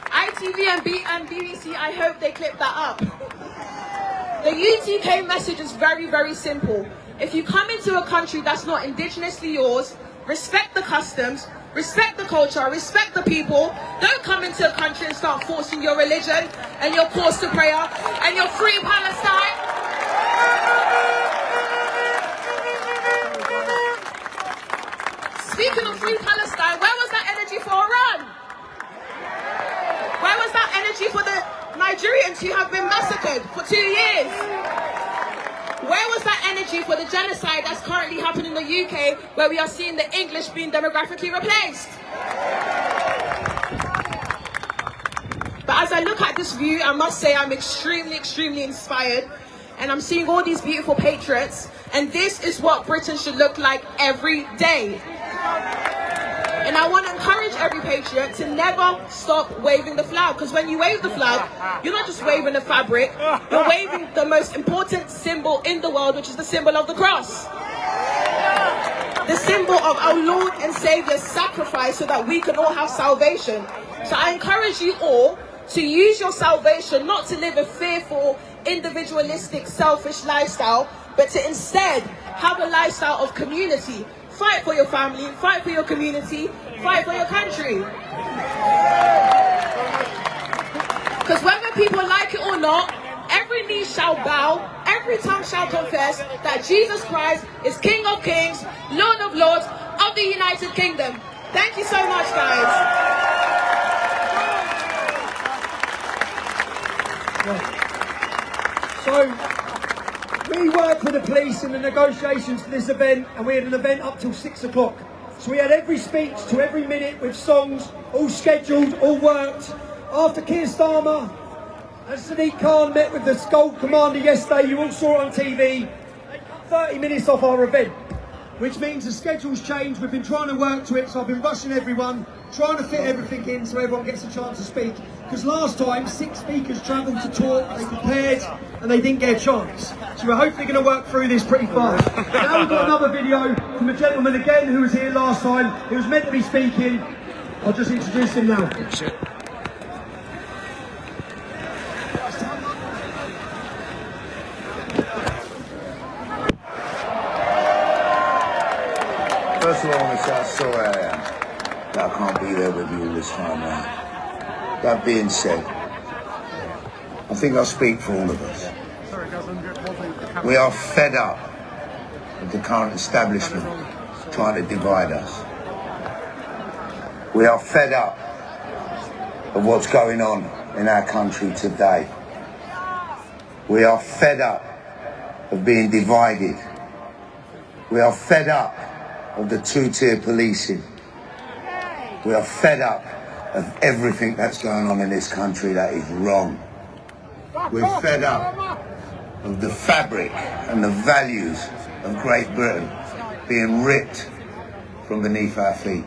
ITV and BBC, I hope they clip that up. The UTK message is very, very simple. If you come into a country that's not indigenously yours, respect the customs, respect the culture, respect the people. Don't come into a country and start forcing your religion and your cause to prayer and your free Palestine. Speaking of free Palestine, where was that energy for Iran? Where was that energy for the Nigerians who have been massacred for 2 years? Where was that energy for the genocide that's currently happening in the UK, where we are seeing the English being demographically replaced? But as I look at this view, I must say I'm extremely, extremely inspired. And I'm seeing all these beautiful patriots. And this is what Britain should look like every day. And I want to encourage every patriot to never stop waving the flag. Because when you wave the flag, you're not just waving the fabric. You're waving the most important symbol in the world, which is the symbol of the cross. The symbol of our Lord and Saviour's sacrifice so that we can all have salvation. So I encourage you all to use your salvation not to live a fearful, individualistic, selfish lifestyle, but to instead have a lifestyle of community. Fight for your family, fight for your community, fight for your country. Because whether people like it or not, every knee shall bow, every tongue shall confess that Jesus Christ is King of Kings, Lord of Lords of the United Kingdom. Thank you so much, guys. So, we worked with the police in the negotiations for this event, and we had an event up till 6 o'clock. So we had every speech to every minute with songs, all scheduled, all worked. After Keir Starmer and Sadiq Khan met with the Gold Commander yesterday, you all saw it on TV, 30 minutes off our event. Which means the schedule's changed, we've been trying to work to it, so I've been rushing everyone, trying to fit everything in so everyone gets a chance to speak. Because last time, 6 speakers travelled to talk, they prepared, and they didn't get a chance. So we're hopefully going to work through this pretty fast. Now we've got another video from a gentleman again who was here last time. He was meant to be speaking. I'll just introduce him now. First of all, I want to say how sorry I am that I can't be there with you all this time now. That being said, I think I'll speak for all of us. We are fed up of the current establishment trying to divide us. We are fed up of what's going on in our country today. We are fed up of being divided. We are fed up of the two-tier policing. We are fed up of everything that's going on in this country that is wrong. We're fed up of the fabric and the values of Great Britain being ripped from beneath our feet.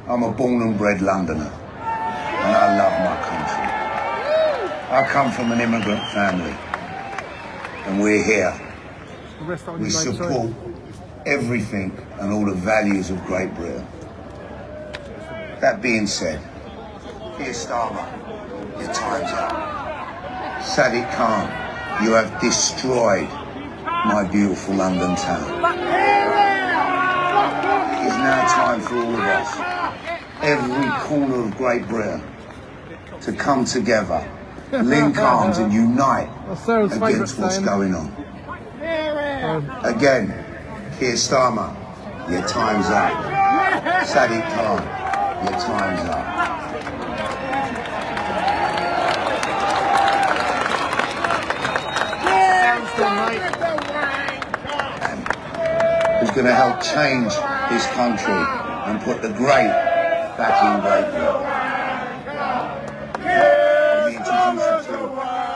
I'm a born and bred Londoner, and I love my country. I come from an immigrant family, and we're here. We support everything and all the values of Great Britain. That being said, Keir Starmer, your time's up. Sadiq Khan, you have destroyed my beautiful London town. It is now time for all of us, every corner of Great Britain, to come together, link arms and unite against what's going on. Again, Keir Starmer, your time's up. Sadiq Khan, your time's up. Who's going to help change this country and put the great back in Great Britain. Let me introduce you to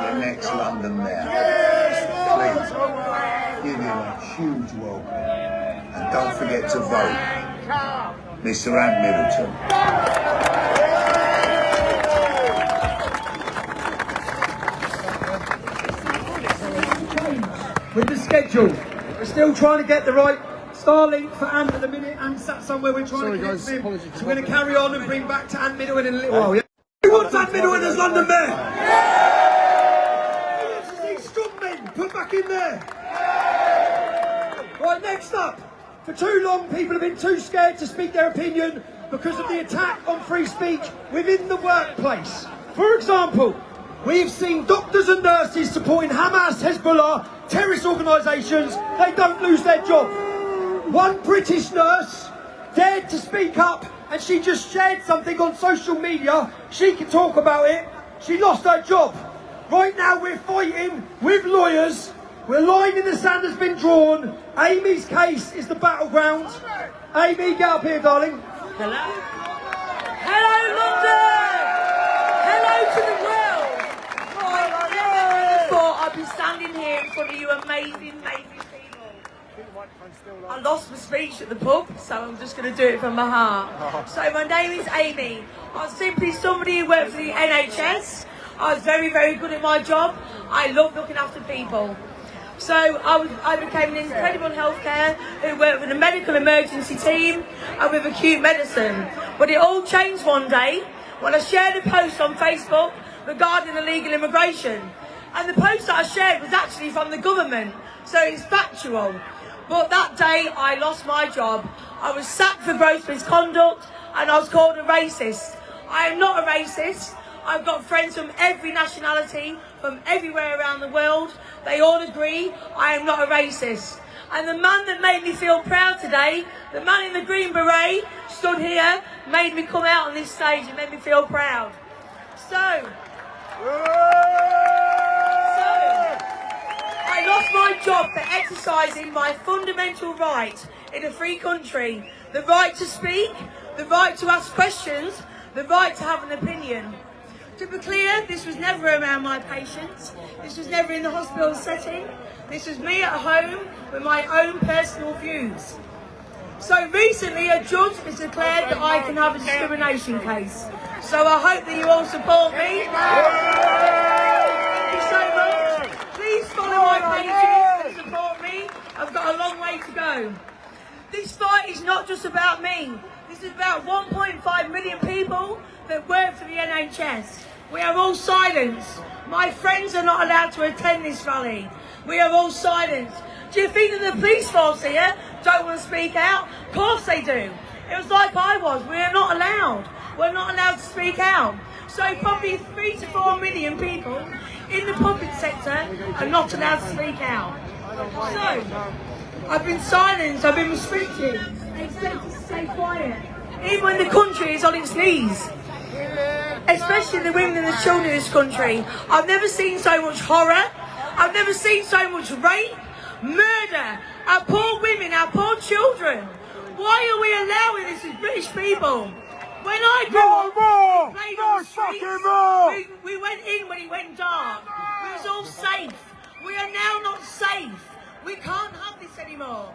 your next London Mayor. Please, give you a huge welcome. And don't forget to vote, Mr. Ant Middleton. With the schedule, we're still trying to get the right Starlink for Ant at the minute. Ant's sat somewhere we're trying to get him. So we're going to carry on and bring back to Ant Middleton in a little while. Yeah? Who wants Ant Middleton as London Mayor? Who wants to see strongmen put back in there? Right, next up. For too long, people have been too scared to speak their opinion because of the attack on free speech within the workplace. For example, we've seen doctors and nurses supporting Hamas, Hezbollah, terrorist organisations. They don't lose their job. One British nurse dared to speak up and she just shared something on social media. She can talk about it. She lost her job. Right now we're fighting with lawyers We're line in the sand has been drawn. Amy's case is the battleground. Amy, get up here, darling. Hello. Hello, London. Hello to the world. I never thought I'd be standing here in front of you amazing, amazing people. I lost my speech at the pub, so I'm just going to do it from my heart. So my name is Amy. I'm simply somebody who works for the NHS. I was very, very good at my job. I love looking after people. So I became an incredible healthcare who worked with a medical emergency team and with acute medicine. But it all changed one day when I shared a post on Facebook regarding illegal immigration. And the post that I shared was actually from the government, so it's factual. But that day I lost my job. I was sacked for gross misconduct and I was called a racist. I am not a racist. I've got friends from every nationality, from everywhere around the world. They all agree I am not a racist. And the man that made me feel proud today, the man in the green beret, stood here, made me come out on this stage and made me feel proud. So I lost my job for exercising my fundamental right in a free country. The right to speak, the right to ask questions, the right to have an opinion. To be clear, this was never around my patients. This was never in the hospital setting. This was me at home with my own personal views. So recently a judge has declared that I can have a discrimination case. So I hope that you all support me. Thank you so much. Please follow my pages and support me. I've got a long way to go. This fight is not just about me. This is about 1.5 million people that work for the NHS. We are all silenced. My friends are not allowed to attend this rally. We are all silenced. Do you think that the police force here don't want to speak out? Of course they do. It was like I was. We are not allowed. We're not allowed to speak out. So probably 3 to 4 million people in the public sector are not allowed to speak out. So I've been silenced. I've been restricted. Expected to stay quiet. Even when the country is on its knees. Especially the women and the children in this country. I've never seen so much horror. I've never seen so much rape, murder, our poor women, our poor children. Why are we allowing this as British people? When I grew up, we played on the streets. We went in when it went dark. We was all safe. We are now not safe. We can't have this anymore.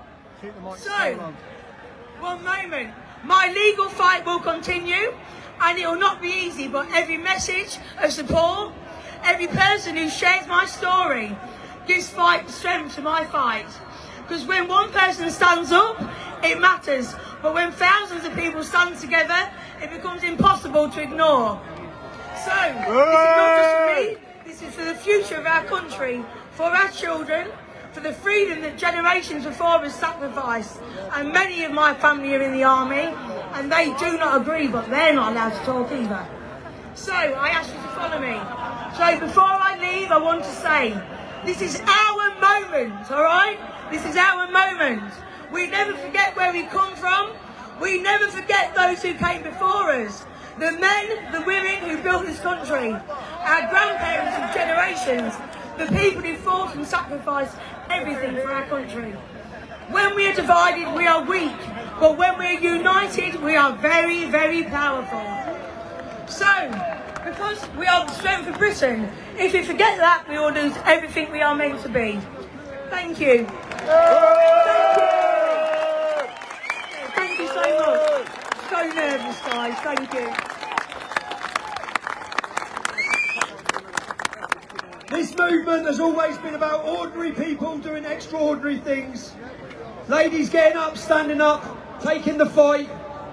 So, one moment. My legal fight will continue. And it will not be easy, but every message of support, every person who shares my story gives strength to my fight. Because when one person stands up, it matters. But when thousands of people stand together, it becomes impossible to ignore. So, this is not just for me, this is for the future of our country, for our children, for the freedom that generations before us sacrificed. And many of my family are in the army, and they do not agree, but they're not allowed to talk either. So I ask you to follow me. So before I leave, I want to say, this is our moment, all right? This is our moment. We never forget where we come from. We never forget those who came before us. The men, the women who built this country. Our grandparents of generations. The people who fought and sacrificed everything for our country. When we are divided, we are weak. But when we are united, we are very, very powerful. So, because we are the strength of Britain, if we forget that, we will lose everything we are meant to be. Thank you. Thank you so much. So nervous, guys. Thank you. This movement has always been about ordinary people doing extraordinary things. Ladies getting up, standing up, taking the fight.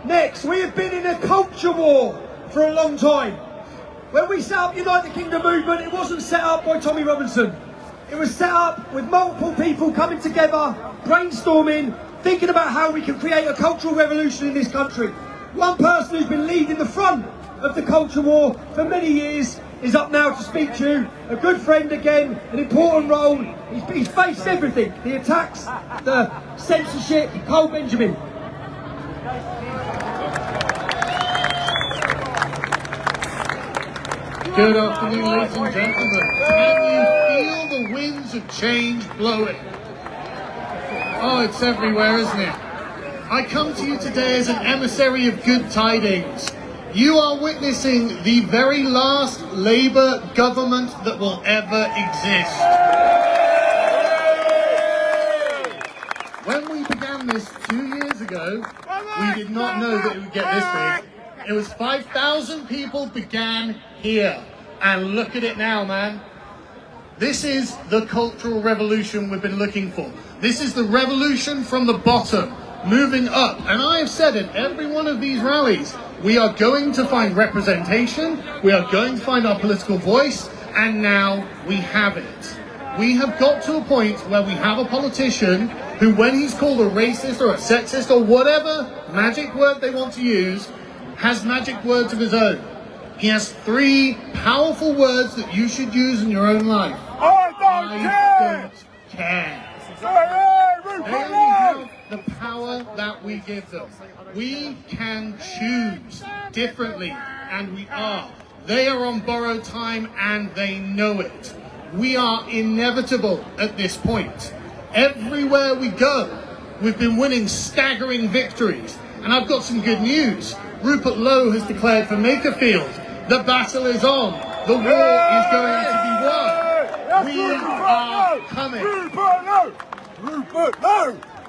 Next, we have been in a culture war for a long time. When we set up Unite the Kingdom movement, it wasn't set up by Tommy Robinson. It was set up with multiple people coming together, brainstorming, thinking about how we can create a cultural revolution in this country. One person who's been leading the front of the culture war for many years is up now to speak to you. A good friend again, an important role. He's faced everything. The attacks, the censorship, Cole Benjamin. Good afternoon, ladies and gentlemen. Can you feel the winds of change blowing. Oh, it's everywhere, isn't it? I come to you today as an emissary of good tidings. You are witnessing the very last Labour government that will ever exist. When we began this 2 years ago, we did not know that it would get this big. It was 5,000 people began here. And look at it now, man. This is the cultural revolution we've been looking for. This is the revolution from the bottom, moving up. And I have said at every one of these rallies, we are going to find representation, we are going to find our political voice, and now we have it. We have got to a point where we have a politician who, when he's called a racist or a sexist or whatever magic word they want to use, has magic words of his own. He has 3 powerful words that you should use in your own life. I don't care. They only have the power that we give them. We can choose differently, and we are. They are on borrowed time, and they know it. We are inevitable at this point. Everywhere we go, we've been winning staggering victories. And I've got some good news. Rupert Lowe has declared for Makerfield. The battle is on. The war is going to be won. We are coming.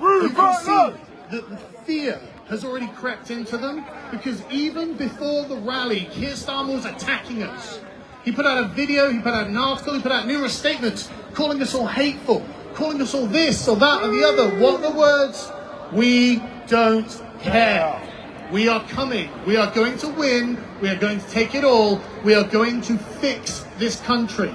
You can see that the fear has already crept into them, because even before the rally, Keir Starmer was attacking us. He put out a video, he put out an article, he put out numerous statements calling us all hateful, calling us all this or that or the other. What are the words? We don't care. We are coming. We are going to win. We are going to take it all. We are going to fix this country.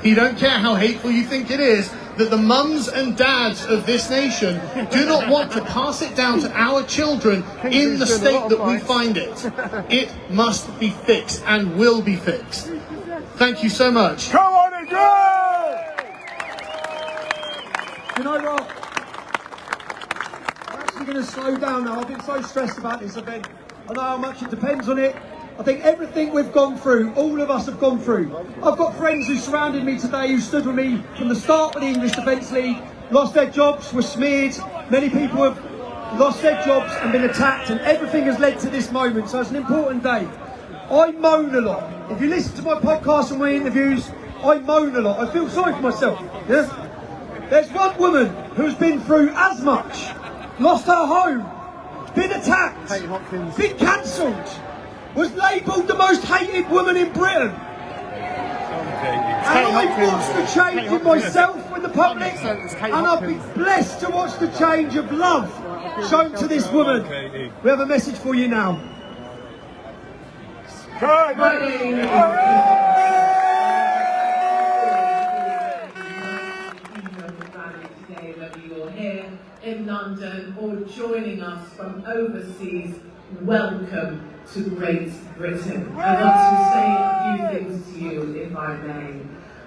You don't care how hateful you think it is, that the mums and dads of this nation do not want to pass it down to our children in the state that we find it. It must be fixed and will be fixed. Thank you so much. Come on and go! You know what? I'm actually going to slow down now. I've been so stressed about this event. I know how much it depends on it. I think everything we've gone through, all of us have gone through. I've got friends who surrounded me today, who stood with me from the start of the English Defence League, lost their jobs, were smeared. Many people have lost their jobs and been attacked, and everything has led to this moment. So it's an important day. I moan a lot. If you listen to my podcast and my interviews, I moan a lot. I feel sorry for myself. Yeah? There's one woman who's been through as much, lost her home, been attacked, been cancelled, was labelled the most hated woman in Britain. And I've watched the change in myself with the public, and I've been blessed to watch the change of love shown to this woman. We have a message for you now. Whether you're here in London or joining us from overseas, welcome to Great Britain. I want to say a few things to you, if I may.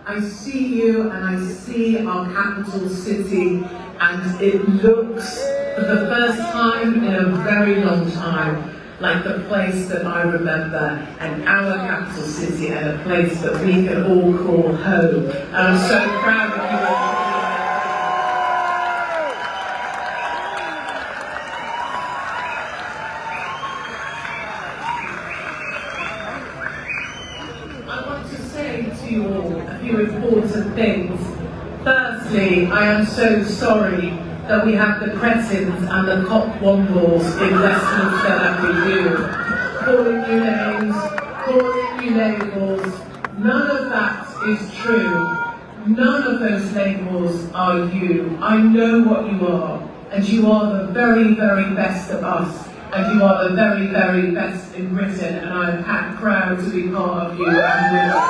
I see you and I see our capital city, and it looks, for the first time in a very long time, like the place that I remember, and our capital city, and a place that we can all call home. And I'm so proud of you all. A few important things. Firstly, I am so sorry that we have the cretins and the cockwombbles in Westminster that we do. Calling you names, calling you labels. None of that is true. None of those labels are you. I know what you are, and you are the very, very best of us. And you are the very, very best in Britain, and I am proud to be part of you and with you.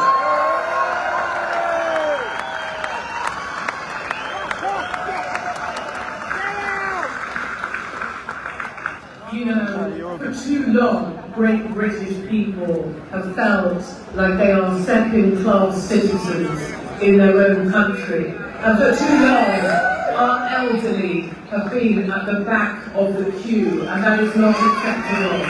You know, for too long, great British people have felt like they are second-class citizens in their own country. And for too long, our elderly have been at the back of the queue, and that is not acceptable.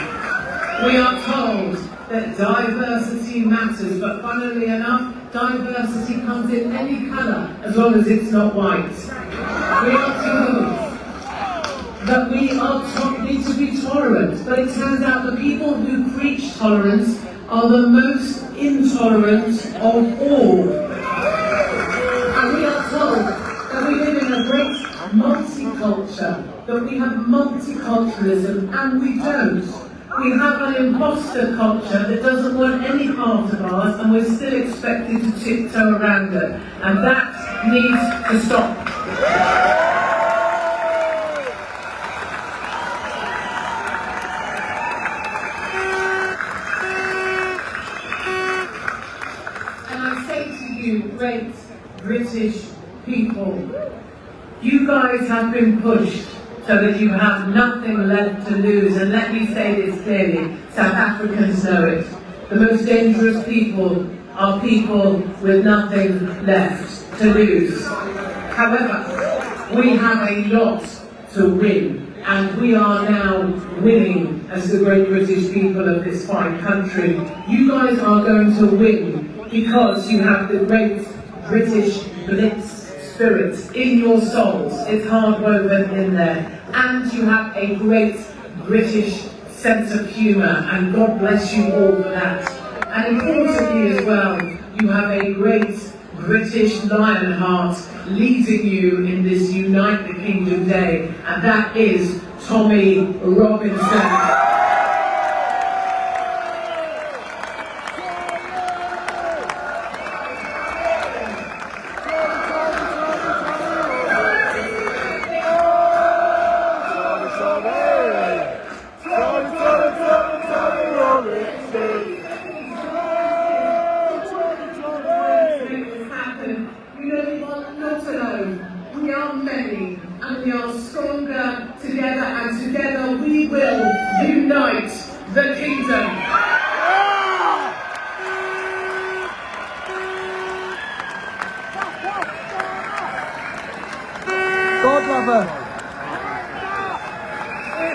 We are told that diversity matters, but funnily enough, diversity comes in any colour as long as it's not white. We are told that we need to be tolerant, but it turns out the people who preach tolerance are the most intolerant of all. And we are told that we live in a great multiculture, that we have multiculturalism, and we don't. We have an imposter culture that doesn't want any part of ours, and we're still expected to tiptoe around it. And that needs to stop. And I say to you, great British people, you guys have been pushed so that you have nothing left to lose. And let me say this clearly, South Africans know it. The most dangerous people are people with nothing left to lose. However, we have a lot to win, and we are now winning as the great British people of this fine country. You guys are going to win because you have the great British blitz spirit in your souls. It's hard woven in there. And you have a great British sense of humour, and God bless you all for that. And importantly as well, you have a great British lion heart leading you in this Unite the Kingdom Day, and that is Tommy Robinson. We are many, and we are stronger together, and together we will unite the kingdom. God love her.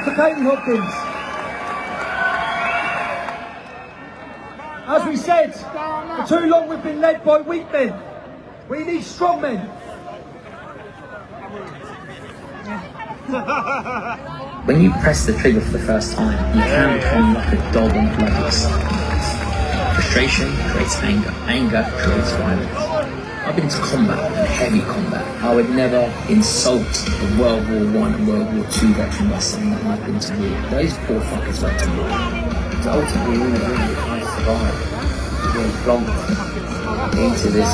For Katie Hopkins. As we said, for too long we've been led by weak men. We need strong men. When you press the trigger for the first time, you can become like a dog on blood. Frustration creates anger. Anger creates violence. I've been to combat, and heavy combat. I would never insult a World War I and World War II veteran by saying that I've been to war. Those poor fuckers went to war. So ultimately, all of them survived. Being plonked into this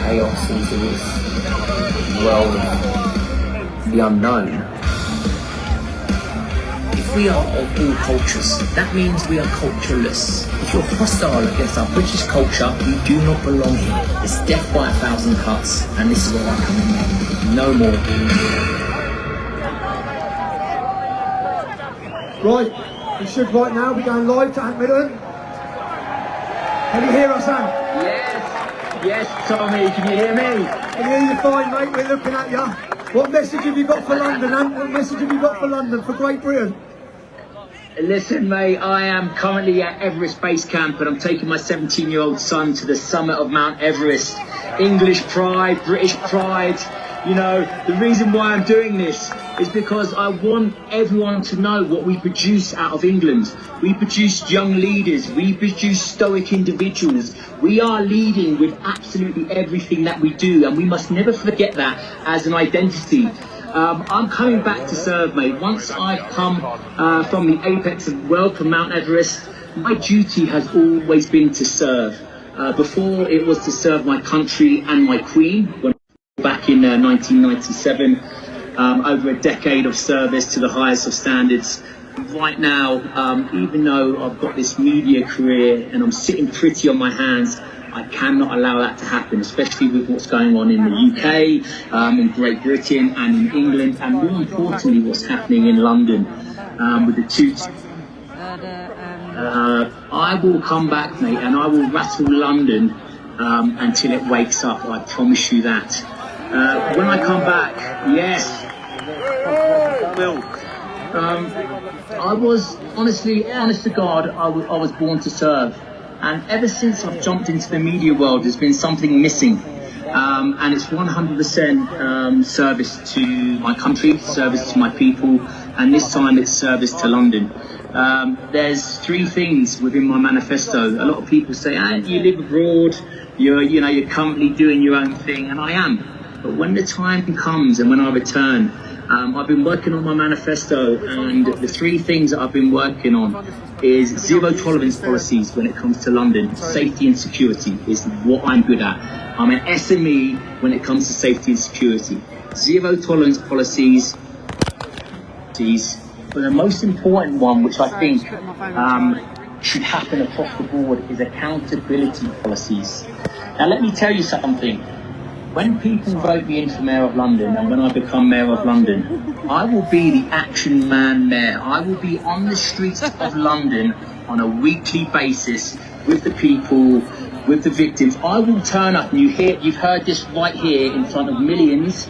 chaos, into this world of the unknown. If we are of all cultures, that means we are cultureless. If you're hostile against our British culture, you do not belong here. It's death by 1,000 cuts, and this is where I come in. No more. Right, we should right now be going live to Ant Middleton. Can you hear us, Ant? Yes, Tommy, can you hear me? Can you hear you fine, mate? We're looking at you. What message have you got for London, Ant? What message have you got for London, for Great Britain? Listen, mate, I am currently at Everest Base Camp, and I'm taking my 17-year-old son to the summit of Mount Everest. English pride, British pride. You know, the reason why I'm doing this is because I want everyone to know what we produce out of England. We produce young leaders, we produce stoic individuals. We are leading with absolutely everything that we do, and we must never forget that as an identity. I'm coming back to serve, mate. Once I've come from the apex of the world, from Mount Everest, my duty has always been to serve. Before, it was to serve my country and my queen. When back in 1997, over a decade of service to the highest of standards. Right now, even though I've got this media career and I'm sitting pretty on my hands, I cannot allow that to happen, especially with what's going on in the UK, in Great Britain and in England, and more importantly what's happening in London with the two. I will come back, mate, and I will rattle London until it wakes up. I promise you that. When I come back, yes, I will. I was honestly, honest to God, I was born to serve. And ever since I've jumped into the media world, there's been something missing. And it's 100% service to my country, service to my people, and this time it's service to London. There's three things within my manifesto. A lot of people say, you live abroad, you're currently doing your own thing, and I am. But when the time comes and when I return, I've been working on my manifesto, and the three things that I've been working on is zero tolerance policies when it comes to London. Safety and security is what I'm good at. I'm an SME when it comes to safety and security. Zero tolerance policies. But the most important one, which I think should happen across the board, is accountability policies. Now let me tell you something. When people vote me in for Mayor of London, and when I become Mayor of London, I will be the action man mayor. I will be on the streets of London on a weekly basis with the people, with the victims. I will turn up, and you've heard this right here in front of millions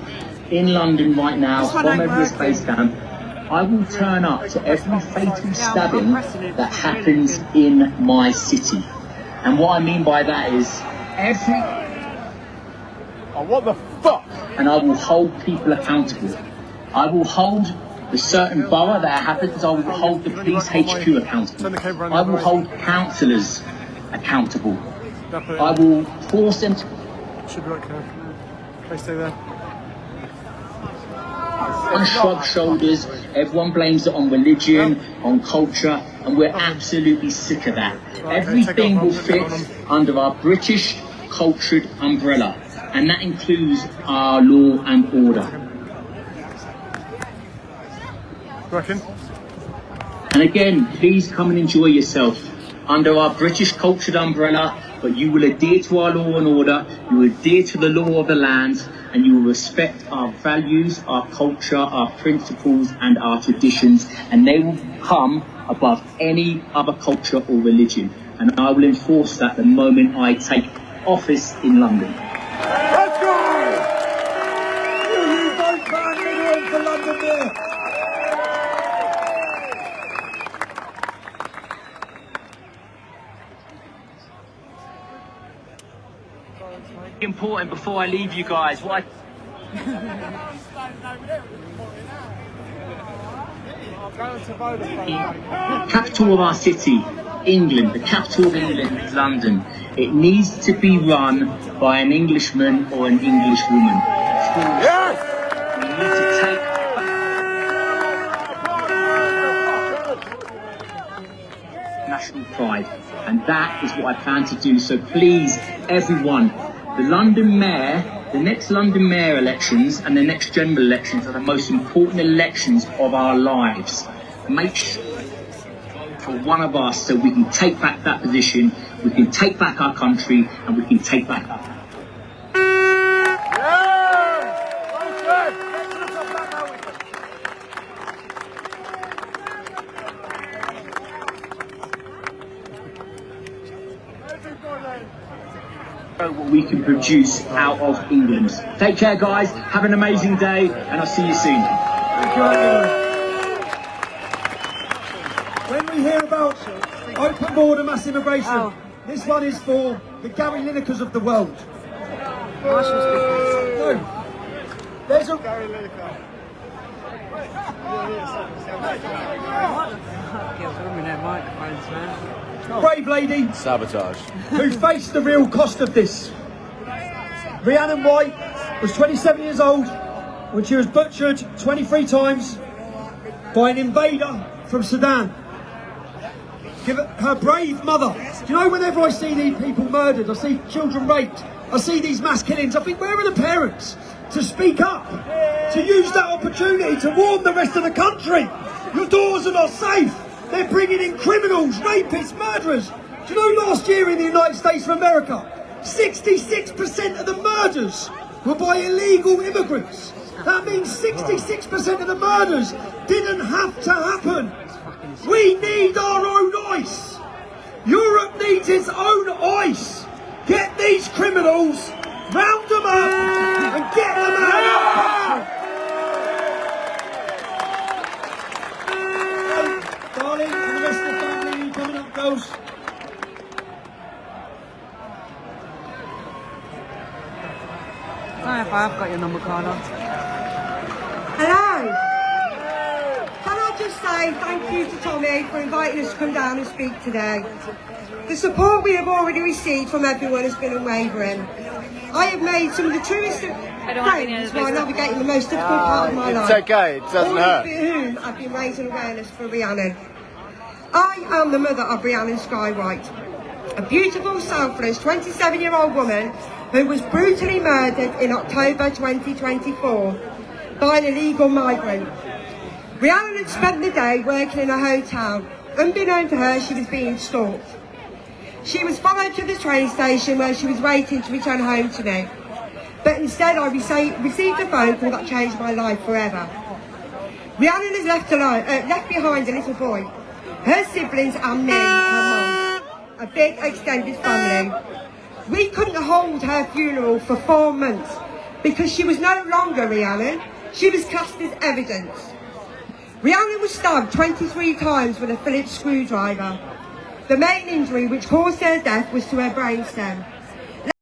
in London right now from Everest Base Camp. I will turn up to every fatal stabbing that happens in my city. And what I mean by that is what the fuck? And I will hold people accountable. I will hold the certain borough that happens. I will hold the police HQ accountable. I will hold councillors accountable. I will force them to... Should be okay. Please stay there. On shrug shoulders, everyone blames it on religion, on culture, and we're absolutely sick of that. Everything will fit under our British cultured umbrella, and that includes our law and order. Reckon? And again, please come and enjoy yourself under our British cultured umbrella, but you will adhere to our law and order, you will adhere to the law of the land, and you will respect our values, our culture, our principles, and our traditions, and they will come above any other culture or religion. And I will enforce that the moment I take office in London. Let's go! Will you vote for Andy for London Mayor? Important before I leave you guys, what capital of our city, England, the capital of England is London. It needs to be run by an Englishman or an Englishwoman. Yes! We need to take national pride, and that is what I plan to do. So please, everyone, the London Mayor, the next London Mayor elections and the next general elections are the most important elections of our lives. Make sure for one of us so we can take back that position, we can take back our country, and we can take back our family. What we can produce out of England. Take care, guys. Have an amazing day, and I'll see you soon. When we hear about open border mass immigration, this one is for the Gary Linekers of the world. No, there's a... Gary Lineker. brave lady Sabotage. who faced the real cost of this. Rhiannon White was 27 years old when she was butchered 23 times by an invader from Sudan. Her brave mother. Do you know, whenever I see these people murdered, I see children raped, I see these mass killings, I think, where are the parents to speak up, to use that opportunity to warn the rest of the country? Your doors are not safe. They're bringing in criminals, rapists, murderers. Do you know, last year in the United States of America, 66% of the murders were by illegal immigrants. That means 66% of the murders didn't have to happen. We need our own ICE. Europe needs its own ICE. Get these criminals, round them up, and get them out of our country. Darling, and the rest of the family coming up, girls. No, if I have got your number, Carla. Hello. Can I just say thank you to Tommy for inviting us to come down and speak today. The support we have already received from everyone has been unwavering. I have made some of the truest friends while navigating the most difficult part of my life. It's okay, it doesn't hurt. All of whom have been raising awareness for Rhiannon. I am the mother of Rhiannon Skywhite, a beautiful, selfless 27-year-old woman who was brutally murdered in October 2024 by an illegal migrant. Rhiannon had spent the day working in a hotel. Unbeknown to her, she was being stalked. She was followed to the train station where she was waiting to return home to me. But instead I received a phone call that changed my life forever. Rhiannon is left behind a little boy, her siblings and me, her mum, a big extended family. We couldn't hold her funeral for 4 months because she was no longer Rhiannon, she was classed as evidence. Rhiannon was stabbed 23 times with a Phillips screwdriver. The main injury which caused her death was to her brainstem.